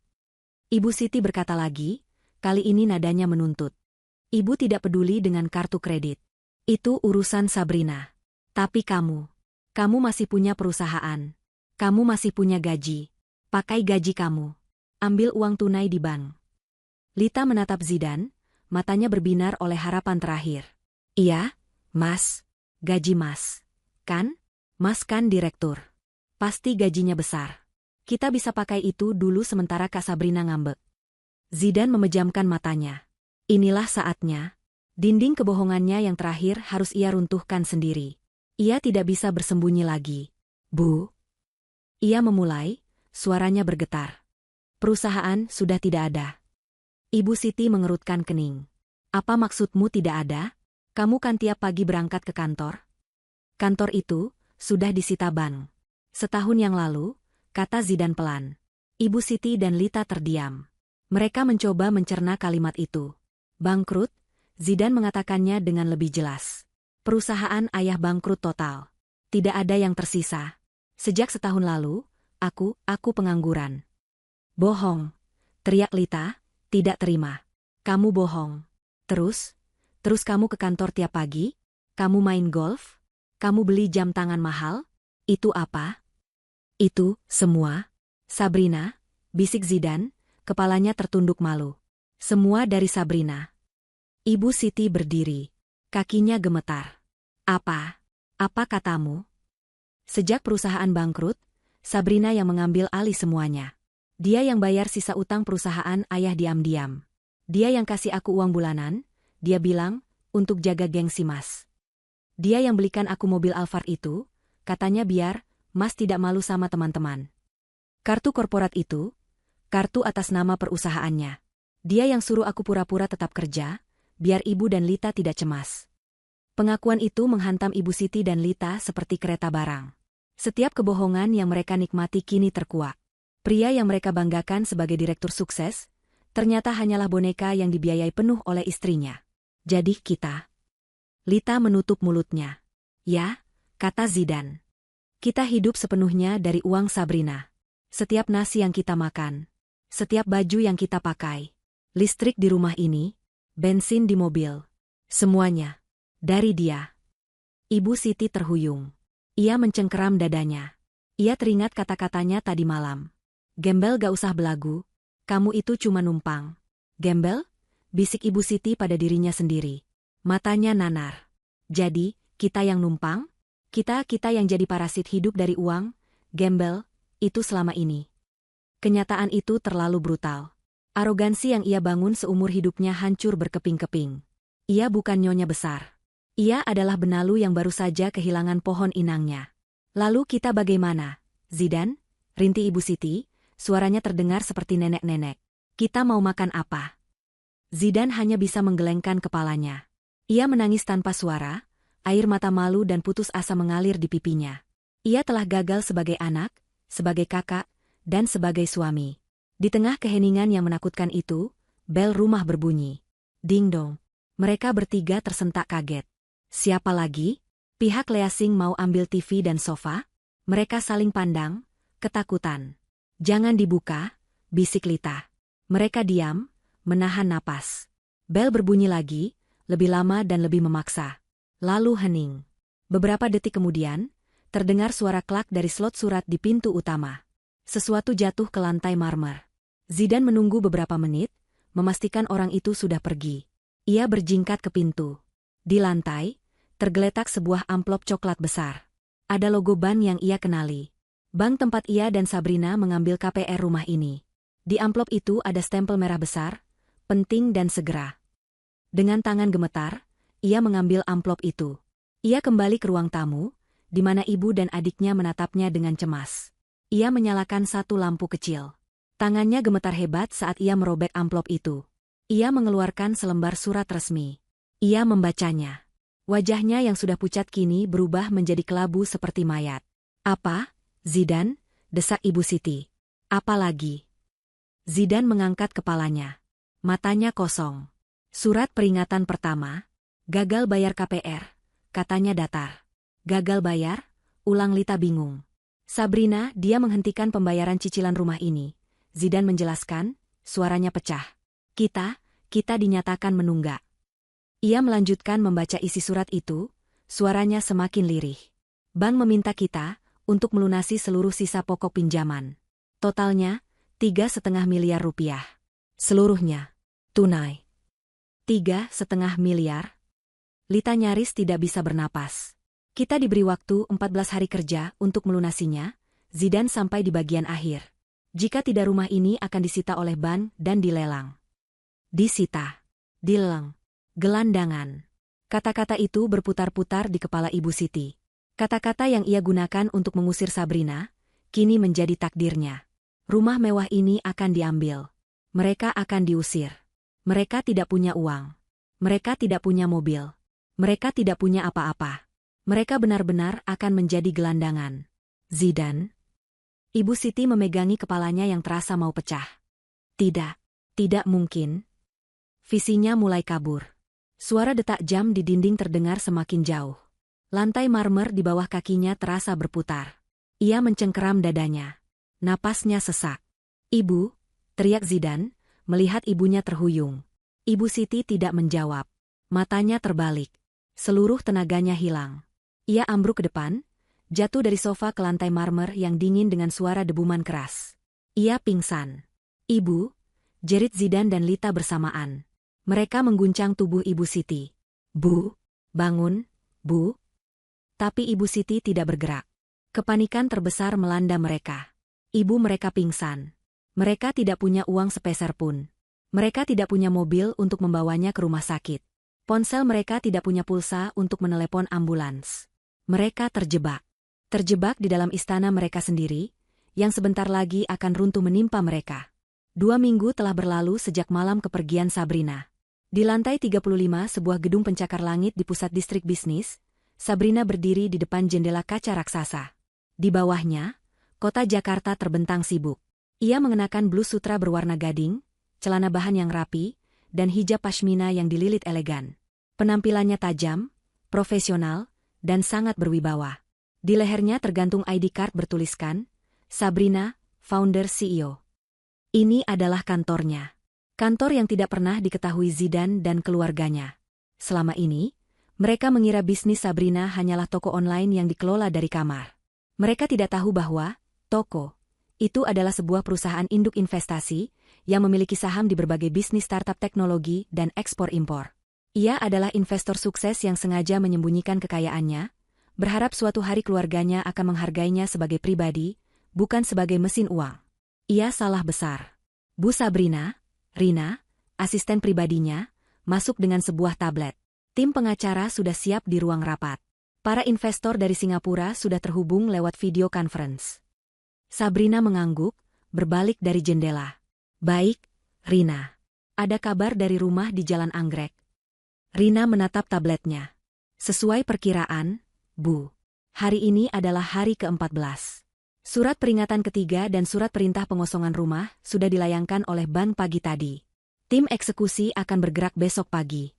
Ibu Siti berkata lagi, kali ini nadanya menuntut. Ibu tidak peduli dengan kartu kredit. Itu urusan Sabrina. Tapi kamu masih punya perusahaan. Kamu masih punya gaji. Pakai gaji kamu. Ambil uang tunai di bank. Lita menatap Zidan, matanya berbinar oleh harapan terakhir. Iya, Mas. Gaji Mas. Kan? Mas kan direktur. Pasti gajinya besar. Kita bisa pakai itu dulu sementara Kak Sabrina ngambek. Zidan memejamkan matanya. Inilah saatnya. Dinding kebohongannya yang terakhir harus ia runtuhkan sendiri. Ia tidak bisa bersembunyi lagi. Bu. Ia memulai, suaranya bergetar. Perusahaan sudah tidak ada. Ibu Siti mengerutkan kening. Apa maksudmu tidak ada? Kamu kan tiap pagi berangkat ke kantor? Kantor itu sudah disita bank. Setahun yang lalu, kata Zidan pelan. Ibu Siti dan Lita terdiam. Mereka mencoba mencerna kalimat itu. Bangkrut, Zidan mengatakannya dengan lebih jelas. Perusahaan ayah bangkrut total. Tidak ada yang tersisa. Sejak setahun lalu, aku pengangguran. Bohong, teriak Lita, tidak terima. Kamu bohong. Terus kamu ke kantor tiap pagi? Kamu main golf? Kamu beli jam tangan mahal? Itu apa? Itu, semua. Sabrina, bisik Zidan, kepalanya tertunduk malu. Semua dari Sabrina. Ibu Siti berdiri. Kakinya gemetar. Apa? Apa katamu? Sejak perusahaan bangkrut, Sabrina yang mengambil alih semuanya. Dia yang bayar sisa utang perusahaan ayah diam-diam. Dia yang kasih aku uang bulanan, dia bilang, untuk jaga gengsi Mas. Dia yang belikan aku mobil Alphard itu, katanya biar Mas tidak malu sama teman-teman. Kartu korporat itu, kartu atas nama perusahaannya. Dia yang suruh aku pura-pura tetap kerja, biar ibu dan Lita tidak cemas. Pengakuan itu menghantam Ibu Siti dan Lita seperti kereta barang. Setiap kebohongan yang mereka nikmati kini terkuak. Pria yang mereka banggakan sebagai direktur sukses, ternyata hanyalah boneka yang dibiayai penuh oleh istrinya. Jadi kita. Lita menutup mulutnya. Ya, kata Zidan. Kita hidup sepenuhnya dari uang Sabrina. Setiap nasi yang kita makan, setiap baju yang kita pakai, listrik di rumah ini, bensin di mobil, semuanya. Dari dia. Ibu Siti terhuyung. Ia mencengkeram dadanya. Ia teringat kata-katanya tadi malam. Gembel gak usah belagu, kamu itu cuma numpang. Gembel? Bisik Ibu Siti pada dirinya sendiri. Matanya nanar. Jadi, kita yang numpang? Kita yang jadi parasit hidup dari uang? Gembel, itu selama ini. Kenyataan itu terlalu brutal. Arogansi yang ia bangun seumur hidupnya hancur berkeping-keping. Ia bukan nyonya besar. Ia adalah benalu yang baru saja kehilangan pohon inangnya. Lalu kita bagaimana? Zidan? Rinti Ibu Siti, suaranya terdengar seperti nenek-nenek. Kita mau makan apa? Zidan hanya bisa menggelengkan kepalanya. Ia menangis tanpa suara, air mata malu dan putus asa mengalir di pipinya. Ia telah gagal sebagai anak, sebagai kakak, dan sebagai suami. Di tengah keheningan yang menakutkan itu, bel rumah berbunyi. Ding dong. Mereka bertiga tersentak kaget. Siapa lagi? Pihak Leasing mau ambil TV dan sofa? Mereka saling pandang, ketakutan. Jangan dibuka, bisik Lita. Mereka diam, menahan napas. Bel berbunyi lagi, lebih lama dan lebih memaksa. Lalu hening. Beberapa detik kemudian, terdengar suara klak dari slot surat di pintu utama. Sesuatu jatuh ke lantai marmer. Zidan menunggu beberapa menit, memastikan orang itu sudah pergi. Ia berjingkat ke pintu. Di lantai, tergeletak sebuah amplop coklat besar. Ada logo bank yang ia kenali. Bank tempat ia dan Sabrina mengambil KPR rumah ini. Di amplop itu ada stempel merah besar, penting dan segera. Dengan tangan gemetar, ia mengambil amplop itu. Ia kembali ke ruang tamu, di mana ibu dan adiknya menatapnya dengan cemas. Ia menyalakan satu lampu kecil. Tangannya gemetar hebat saat ia merobek amplop itu. Ia mengeluarkan selembar surat resmi. Ia membacanya. Wajahnya yang sudah pucat kini berubah menjadi kelabu seperti mayat. Apa? Zidan? Desak Ibu Siti. Apa lagi? Zidan mengangkat kepalanya. Matanya kosong. Surat peringatan pertama. Gagal bayar KPR. Katanya datar. Gagal bayar? Ulang Lita bingung. Sabrina, dia menghentikan pembayaran cicilan rumah ini. Zidan menjelaskan, suaranya pecah. Kita dinyatakan menunggak. Ia melanjutkan membaca isi surat itu, suaranya semakin lirih. Bank meminta kita untuk melunasi seluruh sisa pokok pinjaman. Totalnya, 3,5 miliar rupiah. Seluruhnya. Tunai. 3,5 miliar? Lita nyaris tidak bisa bernapas. Kita diberi waktu 14 hari kerja untuk melunasinya, Zidan sampai di bagian akhir. Jika tidak rumah ini akan disita oleh bank dan dilelang. Disita. Dilelang. Gelandangan. Kata-kata itu berputar-putar di kepala Ibu Siti. Kata-kata yang ia gunakan untuk mengusir Sabrina, kini menjadi takdirnya. Rumah mewah ini akan diambil. Mereka akan diusir. Mereka tidak punya uang. Mereka tidak punya mobil. Mereka tidak punya apa-apa. Mereka benar-benar akan menjadi gelandangan. Zidan? Ibu Siti memegangi kepalanya yang terasa mau pecah. Tidak mungkin. Visinya mulai kabur. Suara detak jam di dinding terdengar semakin jauh. Lantai marmer di bawah kakinya terasa berputar. Ia mencengkeram dadanya. Napasnya sesak. "Ibu," teriak Zidan, melihat ibunya terhuyung. Ibu Siti tidak menjawab. Matanya terbalik. Seluruh tenaganya hilang. Ia ambruk ke depan, jatuh dari sofa ke lantai marmer yang dingin dengan suara debuman keras. Ia pingsan. "Ibu," jerit Zidan dan Lita bersamaan. Mereka mengguncang tubuh Ibu Siti. "Bu, bangun, Bu." Tapi Ibu Siti tidak bergerak. Kepanikan terbesar melanda mereka. Ibu mereka pingsan. Mereka tidak punya uang sepeser pun. Mereka tidak punya mobil untuk membawanya ke rumah sakit. Ponsel mereka tidak punya pulsa untuk menelepon ambulans. Mereka terjebak. Terjebak di dalam istana mereka sendiri, yang sebentar lagi akan runtuh menimpa mereka. 2 minggu telah berlalu sejak malam kepergian Sabrina. Di lantai 35 sebuah gedung pencakar langit di pusat distrik bisnis, Sabrina berdiri di depan jendela kaca raksasa. Di bawahnya, kota Jakarta terbentang sibuk. Ia mengenakan blus sutra berwarna gading, celana bahan yang rapi, dan hijab pashmina yang dililit elegan. Penampilannya tajam, profesional, dan sangat berwibawa. Di lehernya tergantung ID card bertuliskan, Sabrina, founder CEO. Ini adalah kantornya. Kantor yang tidak pernah diketahui Zidan dan keluarganya. Selama ini, mereka mengira bisnis Sabrina hanyalah toko online yang dikelola dari kamar. Mereka tidak tahu bahwa toko itu adalah sebuah perusahaan induk investasi yang memiliki saham di berbagai bisnis startup teknologi dan ekspor-impor. Ia adalah investor sukses yang sengaja menyembunyikan kekayaannya, berharap suatu hari keluarganya akan menghargainya sebagai pribadi, bukan sebagai mesin uang. Ia salah besar. Bu Sabrina, Rina, asisten pribadinya, masuk dengan sebuah tablet. Tim pengacara sudah siap di ruang rapat. Para investor dari Singapura sudah terhubung lewat video conference. Sabrina mengangguk, berbalik dari jendela. "Baik, Rina. Ada kabar dari rumah di Jalan Anggrek?" Rina menatap tabletnya. "Sesuai perkiraan, Bu. Hari ini adalah hari ke-14. Surat peringatan ketiga dan surat perintah pengosongan rumah sudah dilayangkan oleh bank pagi tadi. Tim eksekusi akan bergerak besok pagi."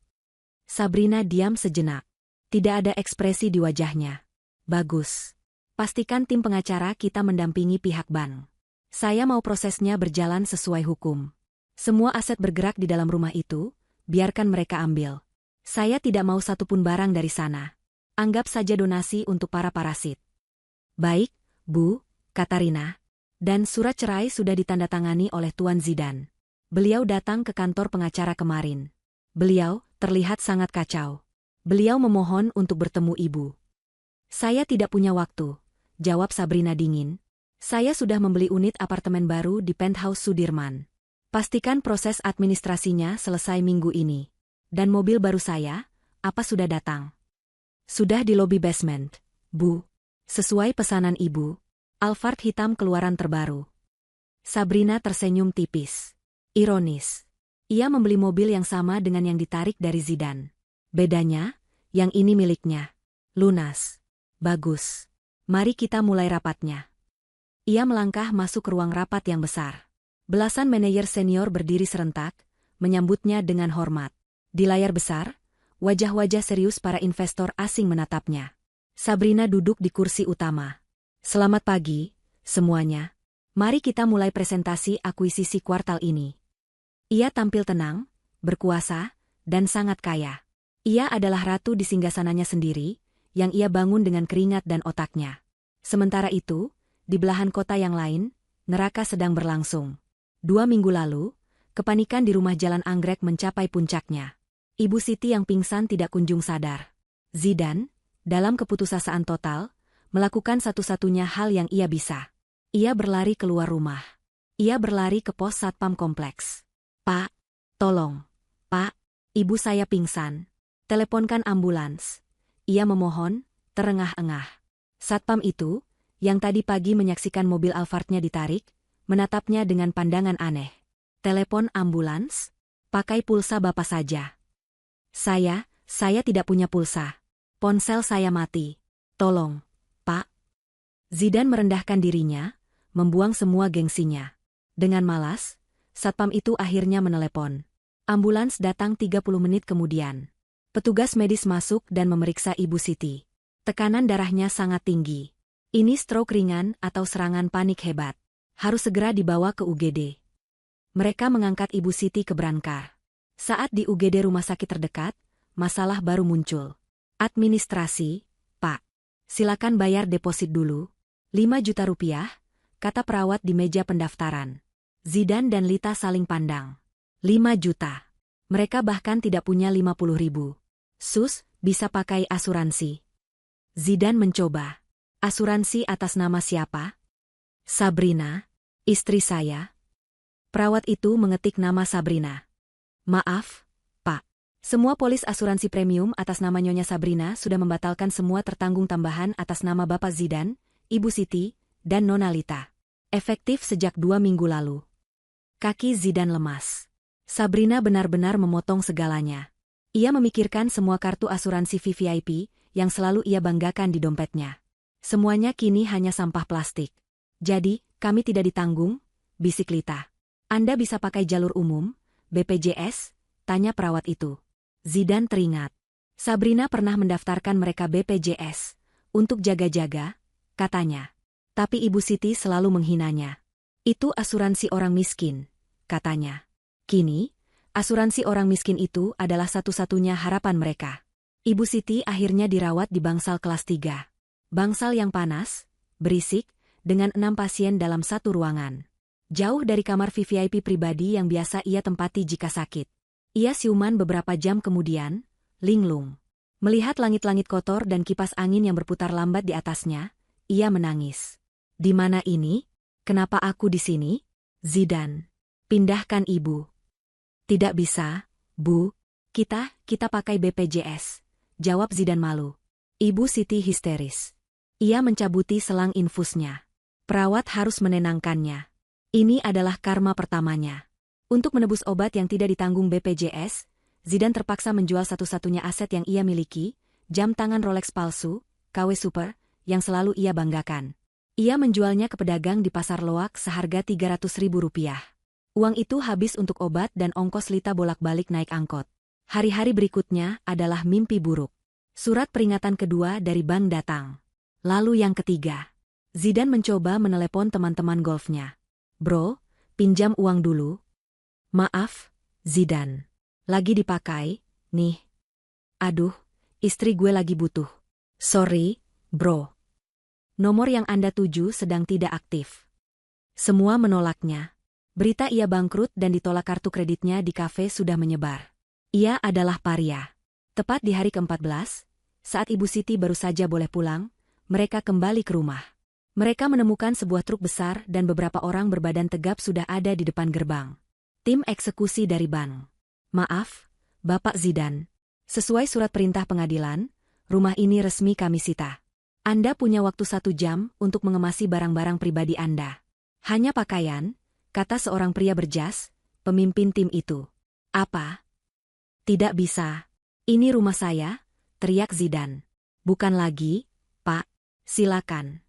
Sabrina diam sejenak. Tidak ada ekspresi di wajahnya. "Bagus. Pastikan tim pengacara kita mendampingi pihak bank. Saya mau prosesnya berjalan sesuai hukum. Semua aset bergerak di dalam rumah itu, biarkan mereka ambil. Saya tidak mau satupun barang dari sana. Anggap saja donasi untuk para parasit." "Baik, Bu," kata Rina. Dan surat cerai sudah ditandatangani oleh Tuan Zidan. Beliau datang ke kantor pengacara kemarin. Beliau terlihat sangat kacau. Beliau memohon untuk bertemu ibu. "Saya tidak punya waktu," jawab Sabrina dingin. "Saya sudah membeli unit apartemen baru di penthouse Sudirman. Pastikan proses administrasinya selesai minggu ini. Dan mobil baru saya, apa sudah datang?" "Sudah di lobi basement, Bu. Sesuai pesanan Ibu. Alphard hitam keluaran terbaru." Sabrina tersenyum tipis. Ironis. Ia membeli mobil yang sama dengan yang ditarik dari Zidan. Bedanya, yang ini miliknya. Lunas. "Bagus. Mari kita mulai rapatnya." Ia melangkah masuk ke ruang rapat yang besar. Belasan manajer senior berdiri serentak, menyambutnya dengan hormat. Di layar besar, wajah-wajah serius para investor asing menatapnya. Sabrina duduk di kursi utama. "Selamat pagi, semuanya. Mari kita mulai presentasi akuisisi kuartal ini." Ia tampil tenang, berkuasa, dan sangat kaya. Ia adalah ratu di singgasananya sendiri, yang ia bangun dengan keringat dan otaknya. Sementara itu, di belahan kota yang lain, neraka sedang berlangsung. 2 minggu lalu, kepanikan di rumah Jalan Anggrek mencapai puncaknya. Ibu Siti yang pingsan tidak kunjung sadar. Zidan, dalam keputusasaan total, melakukan satu-satunya hal yang ia bisa. Ia berlari keluar rumah. Ia berlari ke pos satpam kompleks. "Pak, tolong. Pak, ibu saya pingsan. Teleponkan ambulans." Ia memohon, terengah-engah. Satpam itu, yang tadi pagi menyaksikan mobil Alphardnya ditarik, menatapnya dengan pandangan aneh. "Telepon ambulans? Pakai pulsa Bapak saja." Saya tidak punya pulsa. Ponsel saya mati. Tolong, Pak." Zidan merendahkan dirinya, membuang semua gengsinya. Dengan malas, satpam itu akhirnya menelepon. Ambulans datang 30 menit kemudian. Petugas medis masuk dan memeriksa Ibu Siti. Tekanan darahnya sangat tinggi. Ini stroke ringan atau serangan panik hebat. Harus segera dibawa ke UGD. Mereka mengangkat Ibu Siti ke brankar. Saat di UGD rumah sakit terdekat, masalah baru muncul. Administrasi, Pak. Silakan bayar deposit dulu. 5 juta rupiah, kata perawat di meja pendaftaran. Zidan dan Lita saling pandang. 5 juta. Mereka bahkan tidak punya 50 ribu. Sus, bisa pakai asuransi. Zidan mencoba. Asuransi atas nama siapa? Sabrina, istri saya. Perawat itu mengetik nama Sabrina. Maaf, Pak. Semua polis asuransi premium atas nama Nyonya Sabrina sudah membatalkan semua tertanggung tambahan atas nama Bapak Zidan, Ibu Siti, dan Nona Lita. Efektif sejak 2 minggu lalu. Kaki Zidan lemas. Sabrina benar-benar memotong segalanya. Ia memikirkan semua kartu asuransi VVIP yang selalu ia banggakan di dompetnya. Semuanya kini hanya sampah plastik. Jadi, kami tidak ditanggung, bisik Lita. Anda bisa pakai jalur umum, BPJS, tanya perawat itu. Zidan teringat. Sabrina pernah mendaftarkan mereka BPJS, untuk jaga-jaga, katanya. Tapi Ibu Siti selalu menghinanya. Itu asuransi orang miskin, katanya. Kini, asuransi orang miskin itu adalah satu-satunya harapan mereka. Ibu Siti akhirnya dirawat di bangsal kelas 3. Bangsal yang panas, berisik, dengan 6 pasien dalam satu ruangan. Jauh dari kamar VVIP pribadi yang biasa ia tempati jika sakit. Ia siuman beberapa jam kemudian, linglung. Melihat langit-langit kotor dan kipas angin yang berputar lambat di atasnya, ia menangis. Di mana ini? Kenapa aku di sini? Zidan. Pindahkan ibu. Tidak bisa, Bu. Kita pakai BPJS. Jawab Zidan malu. Ibu Siti histeris. Ia mencabuti selang infusnya. Perawat harus menenangkannya. Ini adalah karma pertamanya. Untuk menebus obat yang tidak ditanggung BPJS, Zidan terpaksa menjual satu-satunya aset yang ia miliki, jam tangan Rolex palsu, KW Super, yang selalu ia banggakan. Ia menjualnya ke pedagang di pasar loak seharga 300 ribu rupiah. Uang itu habis untuk obat dan ongkos Lita bolak-balik naik angkot. Hari-hari berikutnya adalah mimpi buruk. Surat peringatan kedua dari bank datang. Lalu yang ketiga. Zidan mencoba menelepon teman-teman golfnya. Bro, pinjam uang dulu. Maaf, Zidan. Lagi dipakai, nih. Aduh, istri gue lagi butuh. Sorry, bro. Nomor yang Anda tuju sedang tidak aktif. Semua menolaknya. Berita ia bangkrut dan ditolak kartu kreditnya di kafe sudah menyebar. Ia adalah paria. Tepat di hari ke-14, saat Ibu Siti baru saja boleh pulang, mereka kembali ke rumah. Mereka menemukan sebuah truk besar dan beberapa orang berbadan tegap sudah ada di depan gerbang. Tim eksekusi dari bank. Maaf, Bapak Zidan. Sesuai surat perintah pengadilan, rumah ini resmi kami sita. Anda punya waktu 1 jam untuk mengemasi barang-barang pribadi Anda. Hanya pakaian, kata seorang pria berjas, pemimpin tim itu. Apa? Tidak bisa. Ini rumah saya, teriak Zidan. Bukan lagi, Pak. Silakan.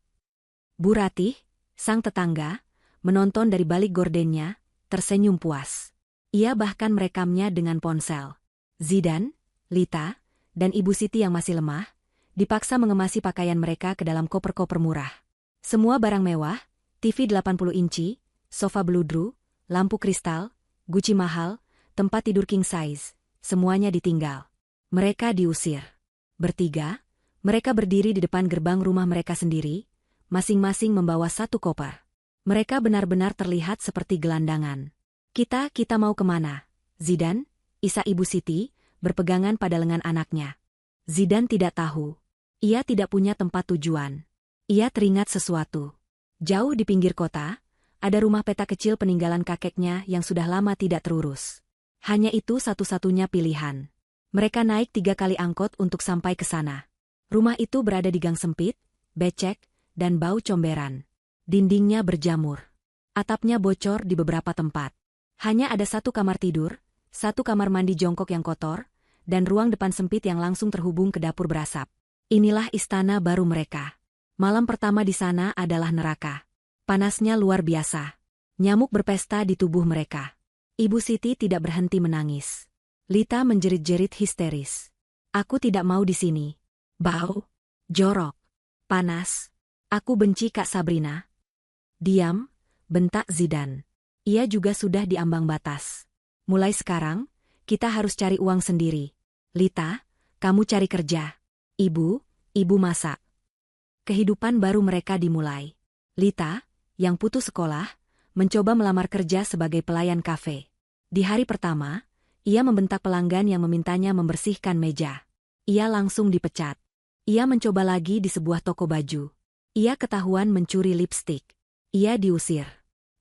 Bu Ratih, sang tetangga, menonton dari balik gordennya, tersenyum puas. Ia bahkan merekamnya dengan ponsel. Zidan, Lita, dan Ibu Siti yang masih lemah, dipaksa mengemasi pakaian mereka ke dalam koper-koper murah. Semua barang mewah, TV 80 inci, sofa bludru, lampu kristal, Gucci mahal, tempat tidur king size, semuanya ditinggal. Mereka diusir. Bertiga, mereka berdiri di depan gerbang rumah mereka sendiri, masing-masing membawa 1 koper. Mereka benar-benar terlihat seperti gelandangan. Kita mau kemana? Zidan, Isa Ibu Siti, berpegangan pada lengan anaknya. Zidan tidak tahu. Ia tidak punya tempat tujuan. Ia teringat sesuatu. Jauh di pinggir kota, ada rumah peta kecil peninggalan kakeknya yang sudah lama tidak terurus. Hanya itu satu-satunya pilihan. Mereka naik 3 kali angkot untuk sampai ke sana. Rumah itu berada di gang sempit, becek, dan bau comberan. Dindingnya berjamur. Atapnya bocor di beberapa tempat. Hanya ada 1 kamar tidur, 1 kamar mandi jongkok yang kotor, dan ruang depan sempit yang langsung terhubung ke dapur berasap. Inilah istana baru mereka. Malam pertama di sana adalah neraka. Panasnya luar biasa. Nyamuk berpesta di tubuh mereka. Ibu Siti tidak berhenti menangis. Lita menjerit-jerit histeris. Aku tidak mau di sini. Bau, jorok, panas. Aku benci Kak Sabrina. Diam, bentak Zidan. Ia juga sudah di ambang batas. Mulai sekarang, kita harus cari uang sendiri. Lita, kamu cari kerja. Ibu masak. Kehidupan baru mereka dimulai. Lita, yang putus sekolah, mencoba melamar kerja sebagai pelayan kafe. Di hari pertama, ia membentak pelanggan yang memintanya membersihkan meja. Ia langsung dipecat. Ia mencoba lagi di sebuah toko baju. Ia ketahuan mencuri lipstik. Ia diusir.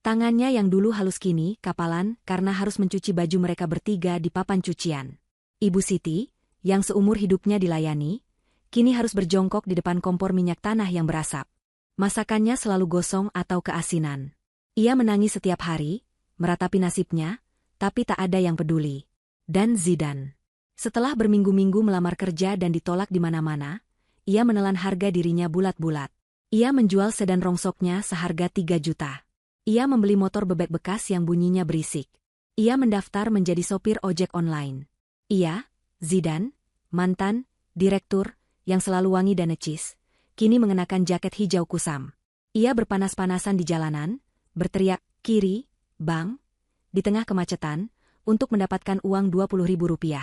Tangannya yang dulu halus kini kapalan karena harus mencuci baju mereka bertiga di papan cucian. Ibu Siti, yang seumur hidupnya dilayani, kini harus berjongkok di depan kompor minyak tanah yang berasap. Masakannya selalu gosong atau keasinan. Ia menangis setiap hari, meratapi nasibnya, tapi tak ada yang peduli. Dan Zidan. Setelah berminggu-minggu melamar kerja dan ditolak di mana-mana, ia menelan harga dirinya bulat-bulat. Ia menjual sedan rongsoknya seharga 3 juta. Ia membeli motor bebek bekas yang bunyinya berisik. Ia mendaftar menjadi sopir ojek online. Ia, Zidan, mantan, direktur, yang selalu wangi dan necis, kini mengenakan jaket hijau kusam. Ia berpanas-panasan di jalanan, berteriak, kiri, bang, di tengah kemacetan, untuk mendapatkan uang Rp20.000.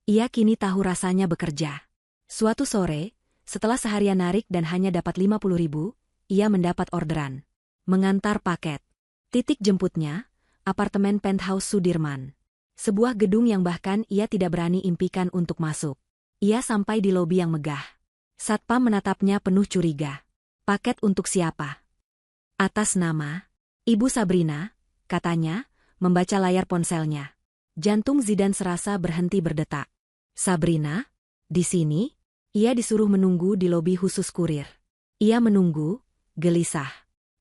Ia kini tahu rasanya bekerja. Suatu sore, setelah seharian narik dan hanya dapat 50.000, ia mendapat orderan. Mengantar paket. Titik jemputnya, apartemen penthouse Sudirman. Sebuah gedung yang bahkan ia tidak berani impikan untuk masuk. Ia sampai di lobi yang megah. Satpam menatapnya penuh curiga. Paket untuk siapa? Atas nama Ibu Sabrina, katanya, membaca layar ponselnya. Jantung Zidan serasa berhenti berdetak. Sabrina? Di sini? Ia disuruh menunggu di lobi khusus kurir. Ia menunggu, gelisah.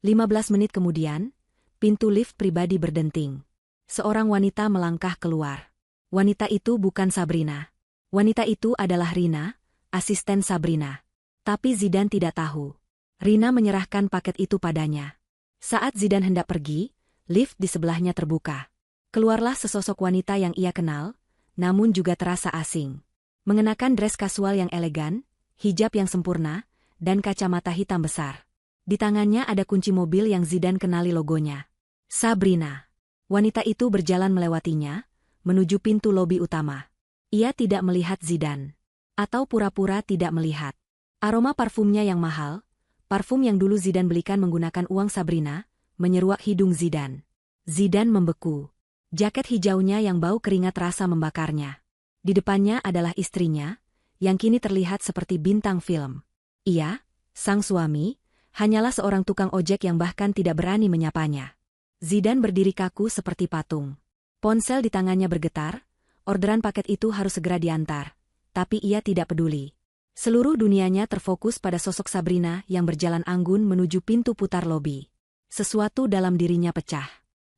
15 menit kemudian, pintu lift pribadi berdenting. Seorang wanita melangkah keluar. Wanita itu bukan Sabrina. Wanita itu adalah Rina, asisten Sabrina. Tapi Zidan tidak tahu. Rina menyerahkan paket itu padanya. Saat Zidan hendak pergi, lift di sebelahnya terbuka. Keluarlah sesosok wanita yang ia kenal, namun juga terasa asing. Mengenakan dress kasual yang elegan, hijab yang sempurna, dan kacamata hitam besar. Di tangannya ada kunci mobil yang Zidan kenali logonya. Sabrina. Wanita itu berjalan melewatinya, menuju pintu lobi utama. Ia tidak melihat Zidan. Atau pura-pura tidak melihat. Aroma parfumnya yang mahal, parfum yang dulu Zidan belikan menggunakan uang Sabrina, menyeruak hidung Zidan. Zidan membeku. Jaket hijaunya yang bau keringat rasa membakarnya. Di depannya adalah istrinya, yang kini terlihat seperti bintang film. Ia, sang suami, hanyalah seorang tukang ojek yang bahkan tidak berani menyapanya. Zidan berdiri kaku seperti patung. Ponsel di tangannya bergetar, orderan paket itu harus segera diantar. Tapi ia tidak peduli. Seluruh dunianya terfokus pada sosok Sabrina yang berjalan anggun menuju pintu putar lobi. Sesuatu dalam dirinya pecah.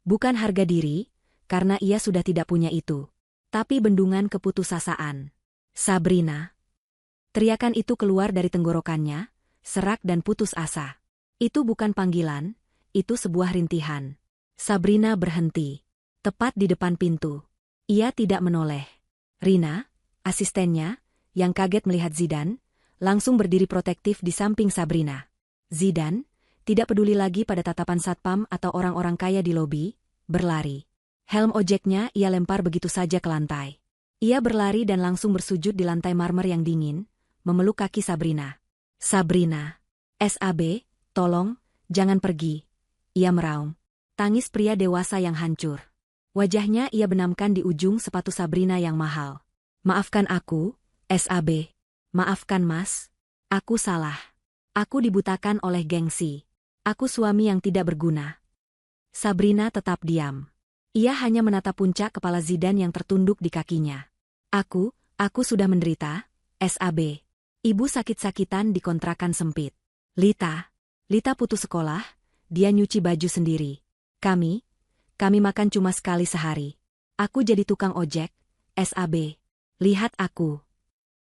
Bukan harga diri, karena ia sudah tidak punya itu. Tapi bendungan keputusasaan. Sabrina. Teriakan itu keluar dari tenggorokannya, serak dan putus asa. Itu bukan panggilan, itu sebuah rintihan. Sabrina berhenti. Tepat di depan pintu. Ia tidak menoleh. Rina, asistennya, yang kaget melihat Zidan, langsung berdiri protektif di samping Sabrina. Zidan, tidak peduli lagi pada tatapan satpam atau orang-orang kaya di lobi, berlari. Helm ojeknya ia lempar begitu saja ke lantai. Ia berlari dan langsung bersujud di lantai marmer yang dingin, memeluk kaki Sabrina. Sabrina. SAB, tolong, jangan pergi. Ia meraung. Tangis pria dewasa yang hancur. Wajahnya ia benamkan di ujung sepatu Sabrina yang mahal. Maafkan aku, SAB. Maafkan Mas. Aku salah. Aku dibutakan oleh gengsi. Aku suami yang tidak berguna. Sabrina tetap diam. Ia hanya menatap puncak kepala Zidan yang tertunduk di kakinya. Aku sudah menderita, SAB. Ibu sakit-sakitan di kontrakan sempit. Lita putus sekolah, dia nyuci baju sendiri. Kami makan cuma sekali sehari. Aku jadi tukang ojek, SAB. Lihat aku.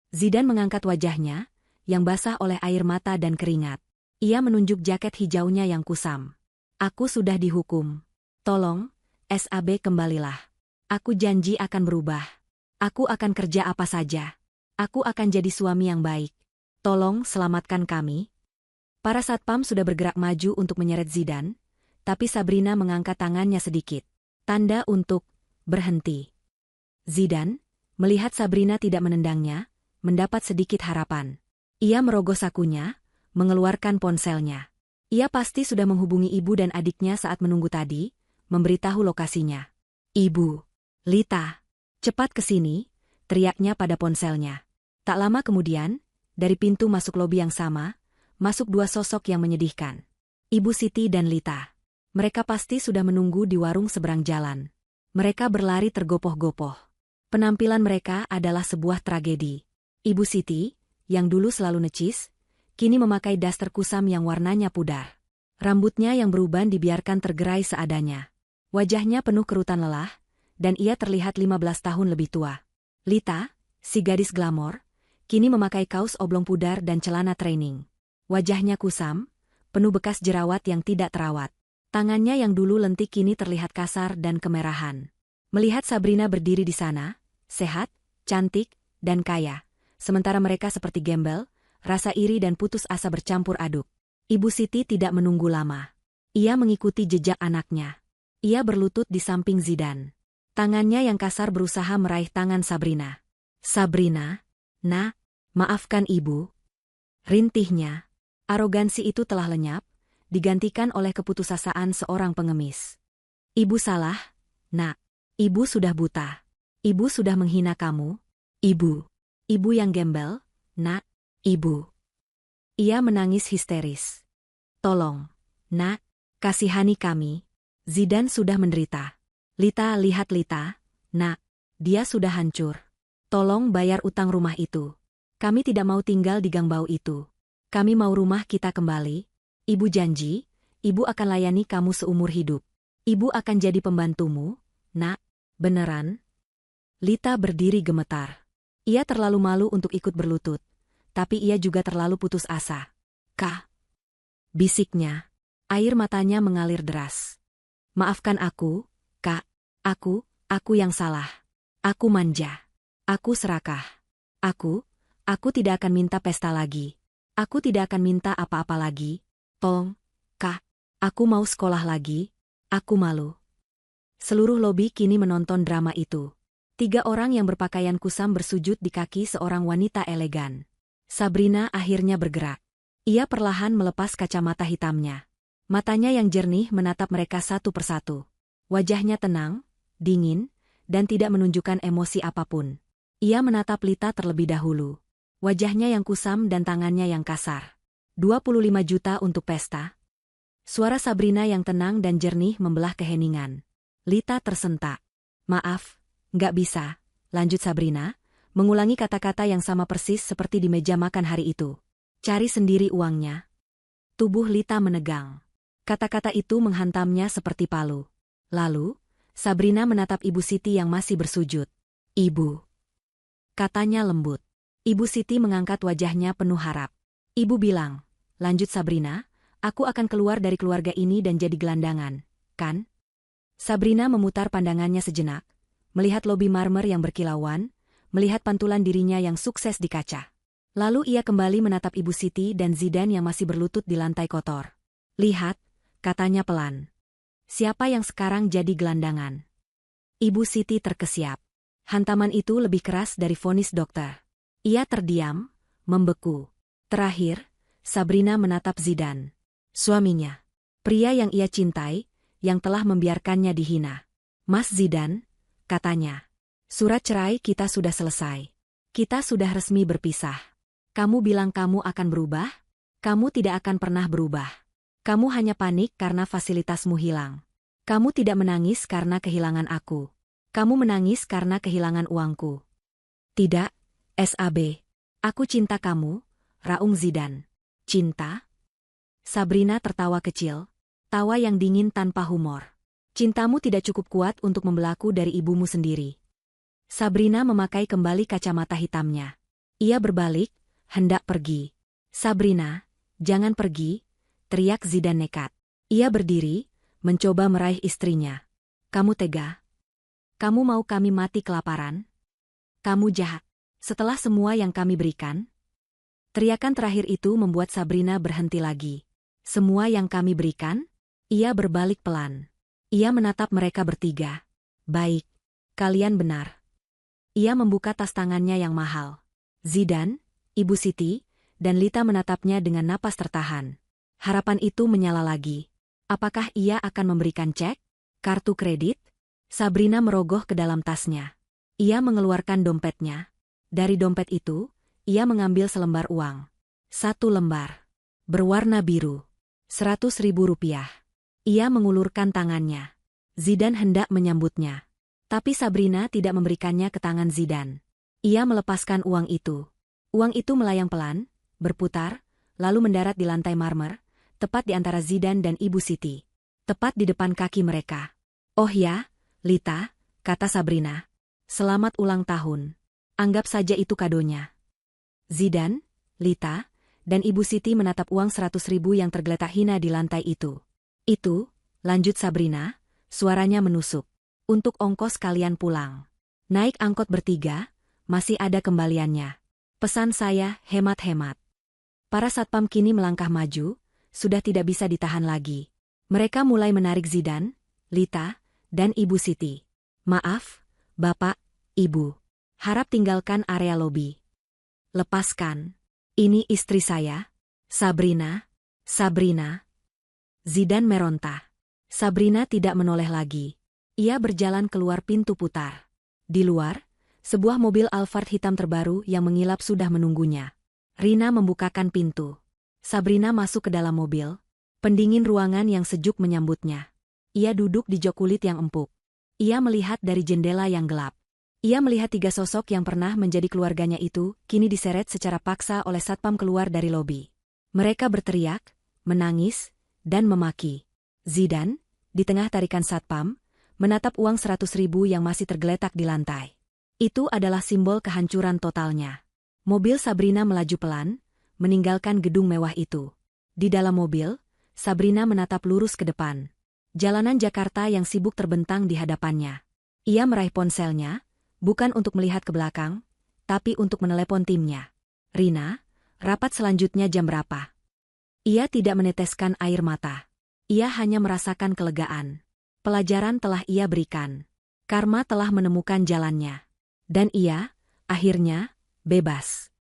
Zidan mengangkat wajahnya, yang basah oleh air mata dan keringat. Ia menunjuk jaket hijaunya yang kusam. Aku sudah dihukum. Tolong, SAB kembalilah. Aku janji akan berubah. Aku akan kerja apa saja. Aku akan jadi suami yang baik. Tolong selamatkan kami. Para satpam sudah bergerak maju untuk menyeret Zidane, tapi Sabrina mengangkat tangannya sedikit. Tanda untuk berhenti. Zidane, melihat Sabrina tidak menendangnya, mendapat sedikit harapan. Ia merogoh sakunya, mengeluarkan ponselnya. Ia pasti sudah menghubungi ibu dan adiknya saat menunggu tadi, memberitahu lokasinya. Ibu, Lita, cepat ke sini, teriaknya pada ponselnya. Tak lama kemudian, dari pintu masuk lobi yang sama, masuk dua sosok yang menyedihkan. Ibu Siti dan Lita. Mereka pasti sudah menunggu di warung seberang jalan. Mereka berlari tergopoh-gopoh. Penampilan mereka adalah sebuah tragedi. Ibu Siti, yang dulu selalu necis, kini memakai daster kusam yang warnanya pudar. Rambutnya yang beruban dibiarkan tergerai seadanya. Wajahnya penuh kerutan lelah, dan ia terlihat 15 tahun lebih tua. Lita, si gadis glamor, kini memakai kaos oblong pudar dan celana training. Wajahnya kusam, penuh bekas jerawat yang tidak terawat. Tangannya yang dulu lentik kini terlihat kasar dan kemerahan. Melihat Sabrina berdiri di sana, sehat, cantik, dan kaya, sementara mereka seperti gembel, rasa iri dan putus asa bercampur aduk. Ibu Siti tidak menunggu lama. Ia mengikuti jejak anaknya. Ia berlutut di samping Zidane. Tangannya yang kasar berusaha meraih tangan Sabrina. Sabrina, nak, maafkan ibu. Rintihnya. Arogansi itu telah lenyap, digantikan oleh keputusasaan seorang pengemis. Ibu salah, nak. Ibu sudah buta. Ibu sudah menghina kamu. Ibu. Ibu yang gembel, nak. Ibu. Ia menangis histeris. Tolong, nak, kasihani kami. Zidane sudah menderita. Lita, lihat Lita, nak, dia sudah hancur. Tolong bayar utang rumah itu. Kami tidak mau tinggal di gang bau itu. Kami mau rumah kita kembali. Ibu janji, ibu akan layani kamu seumur hidup. Ibu akan jadi pembantumu, nak, beneran? Lita berdiri gemetar. Ia terlalu malu untuk ikut berlutut, tapi ia juga terlalu putus asa. Kak, bisiknya. Air matanya mengalir deras. Maafkan aku, Kak. Aku yang salah. Aku manja. Aku serakah. Aku tidak akan minta pesta lagi. Aku tidak akan minta apa-apa lagi. Tolong, Kak. Aku mau sekolah lagi. Aku malu. Seluruh lobi kini menonton drama itu. 3 orang yang berpakaian kusam bersujud di kaki seorang wanita elegan. Sabrina akhirnya bergerak. Ia perlahan melepas kacamata hitamnya. Matanya yang jernih menatap mereka satu persatu. Wajahnya tenang, dingin, dan tidak menunjukkan emosi apapun. Ia menatap Lita terlebih dahulu. Wajahnya yang kusam dan tangannya yang kasar. 25 juta untuk pesta. Suara Sabrina yang tenang dan jernih membelah keheningan. Lita tersentak. Maaf, nggak bisa, lanjut Sabrina, mengulangi kata-kata yang sama persis seperti di meja makan hari itu. Cari sendiri uangnya. Tubuh Lita menegang. Kata-kata itu menghantamnya seperti palu. Lalu, Sabrina menatap Ibu Siti yang masih bersujud. Ibu. Katanya lembut. Ibu Siti mengangkat wajahnya penuh harap. Ibu bilang, lanjut Sabrina, aku akan keluar dari keluarga ini dan jadi gelandangan, kan? Sabrina memutar pandangannya sejenak, melihat lobi marmer yang berkilauan, melihat pantulan dirinya yang sukses di kaca. Lalu ia kembali menatap Ibu Siti dan Zidane yang masih berlutut di lantai kotor. Lihat, katanya pelan. Siapa yang sekarang jadi gelandangan? Ibu Siti terkesiap. Hantaman itu lebih keras dari vonis dokter. Ia terdiam, membeku. Terakhir, Sabrina menatap Zidane. Suaminya. Pria yang ia cintai, yang telah membiarkannya dihina. Mas Zidane, katanya. Surat cerai kita sudah selesai. Kita sudah resmi berpisah. Kamu bilang kamu akan berubah? Kamu tidak akan pernah berubah. Kamu hanya panik karena fasilitasmu hilang. Kamu tidak menangis karena kehilangan aku. Kamu menangis karena kehilangan uangku. Tidak, SAB. Aku cinta kamu, raung Zidane. Cinta? Sabrina tertawa kecil, tawa yang dingin tanpa humor. Cintamu tidak cukup kuat untuk membelaku dari ibumu sendiri. Sabrina memakai kembali kacamata hitamnya. Ia berbalik, hendak pergi. Sabrina, jangan pergi, teriak Zidane nekat. Ia berdiri, mencoba meraih istrinya. Kamu tega? Kamu mau kami mati kelaparan? Kamu jahat. Setelah semua yang kami berikan? Teriakan terakhir itu membuat Sabrina berhenti lagi. Semua yang kami berikan? Ia berbalik pelan. Ia menatap mereka bertiga. Baik, kalian benar. Ia membuka tas tangannya yang mahal. Zidan, Ibu Siti, dan Lita menatapnya dengan napas tertahan. Harapan itu menyala lagi. Apakah ia akan memberikan cek? Kartu kredit? Sabrina merogoh ke dalam tasnya. Ia mengeluarkan dompetnya. Dari dompet itu, ia mengambil selembar uang. 1 lembar. Berwarna biru. 100.000 rupiah. Ia mengulurkan tangannya. Zidan hendak menyambutnya. Tapi Sabrina tidak memberikannya ke tangan Zidan. Ia melepaskan uang itu. Uang itu melayang pelan, berputar, lalu mendarat di lantai marmer, tepat di antara Zidan dan Ibu Siti. Tepat di depan kaki mereka. Oh ya, Lita, kata Sabrina. Selamat ulang tahun. Anggap saja itu kadonya. Zidan, Lita, dan Ibu Siti menatap uang 100.000 yang tergeletak hina di lantai itu. Itu, lanjut Sabrina, suaranya menusuk. Untuk ongkos kalian pulang. Naik angkot bertiga, masih ada kembaliannya. Pesan saya, hemat-hemat. Para satpam kini melangkah maju, sudah tidak bisa ditahan lagi. Mereka mulai menarik Zidan, Lita, dan Ibu Siti. Maaf, Bapak, Ibu. Harap tinggalkan area lobi. Lepaskan. Ini istri saya, Sabrina. Sabrina. Zidan meronta. Sabrina tidak menoleh lagi. Ia berjalan keluar pintu putar. Di luar, sebuah mobil Alphard hitam terbaru yang mengilap sudah menunggunya. Rina membukakan pintu. Sabrina masuk ke dalam mobil. Pendingin ruangan yang sejuk menyambutnya. Ia duduk di jok kulit yang empuk. Ia melihat dari jendela yang gelap. Ia melihat 3 sosok yang pernah menjadi keluarganya itu, kini diseret secara paksa oleh satpam keluar dari lobi. Mereka berteriak, menangis, dan memaki. Zidan, di tengah tarikan satpam, menatap uang 100.000 yang masih tergeletak di lantai. Itu adalah simbol kehancuran totalnya. Mobil Sabrina melaju pelan, meninggalkan gedung mewah itu. Di dalam mobil, Sabrina menatap lurus ke depan. Jalanan Jakarta yang sibuk terbentang di hadapannya. Ia meraih ponselnya, bukan untuk melihat ke belakang, tapi untuk menelepon timnya. Rina, rapat selanjutnya jam berapa? Ia tidak meneteskan air mata. Ia hanya merasakan kelegaan. Pelajaran telah ia berikan. Karma telah menemukan jalannya. Dan ia, akhirnya, bebas.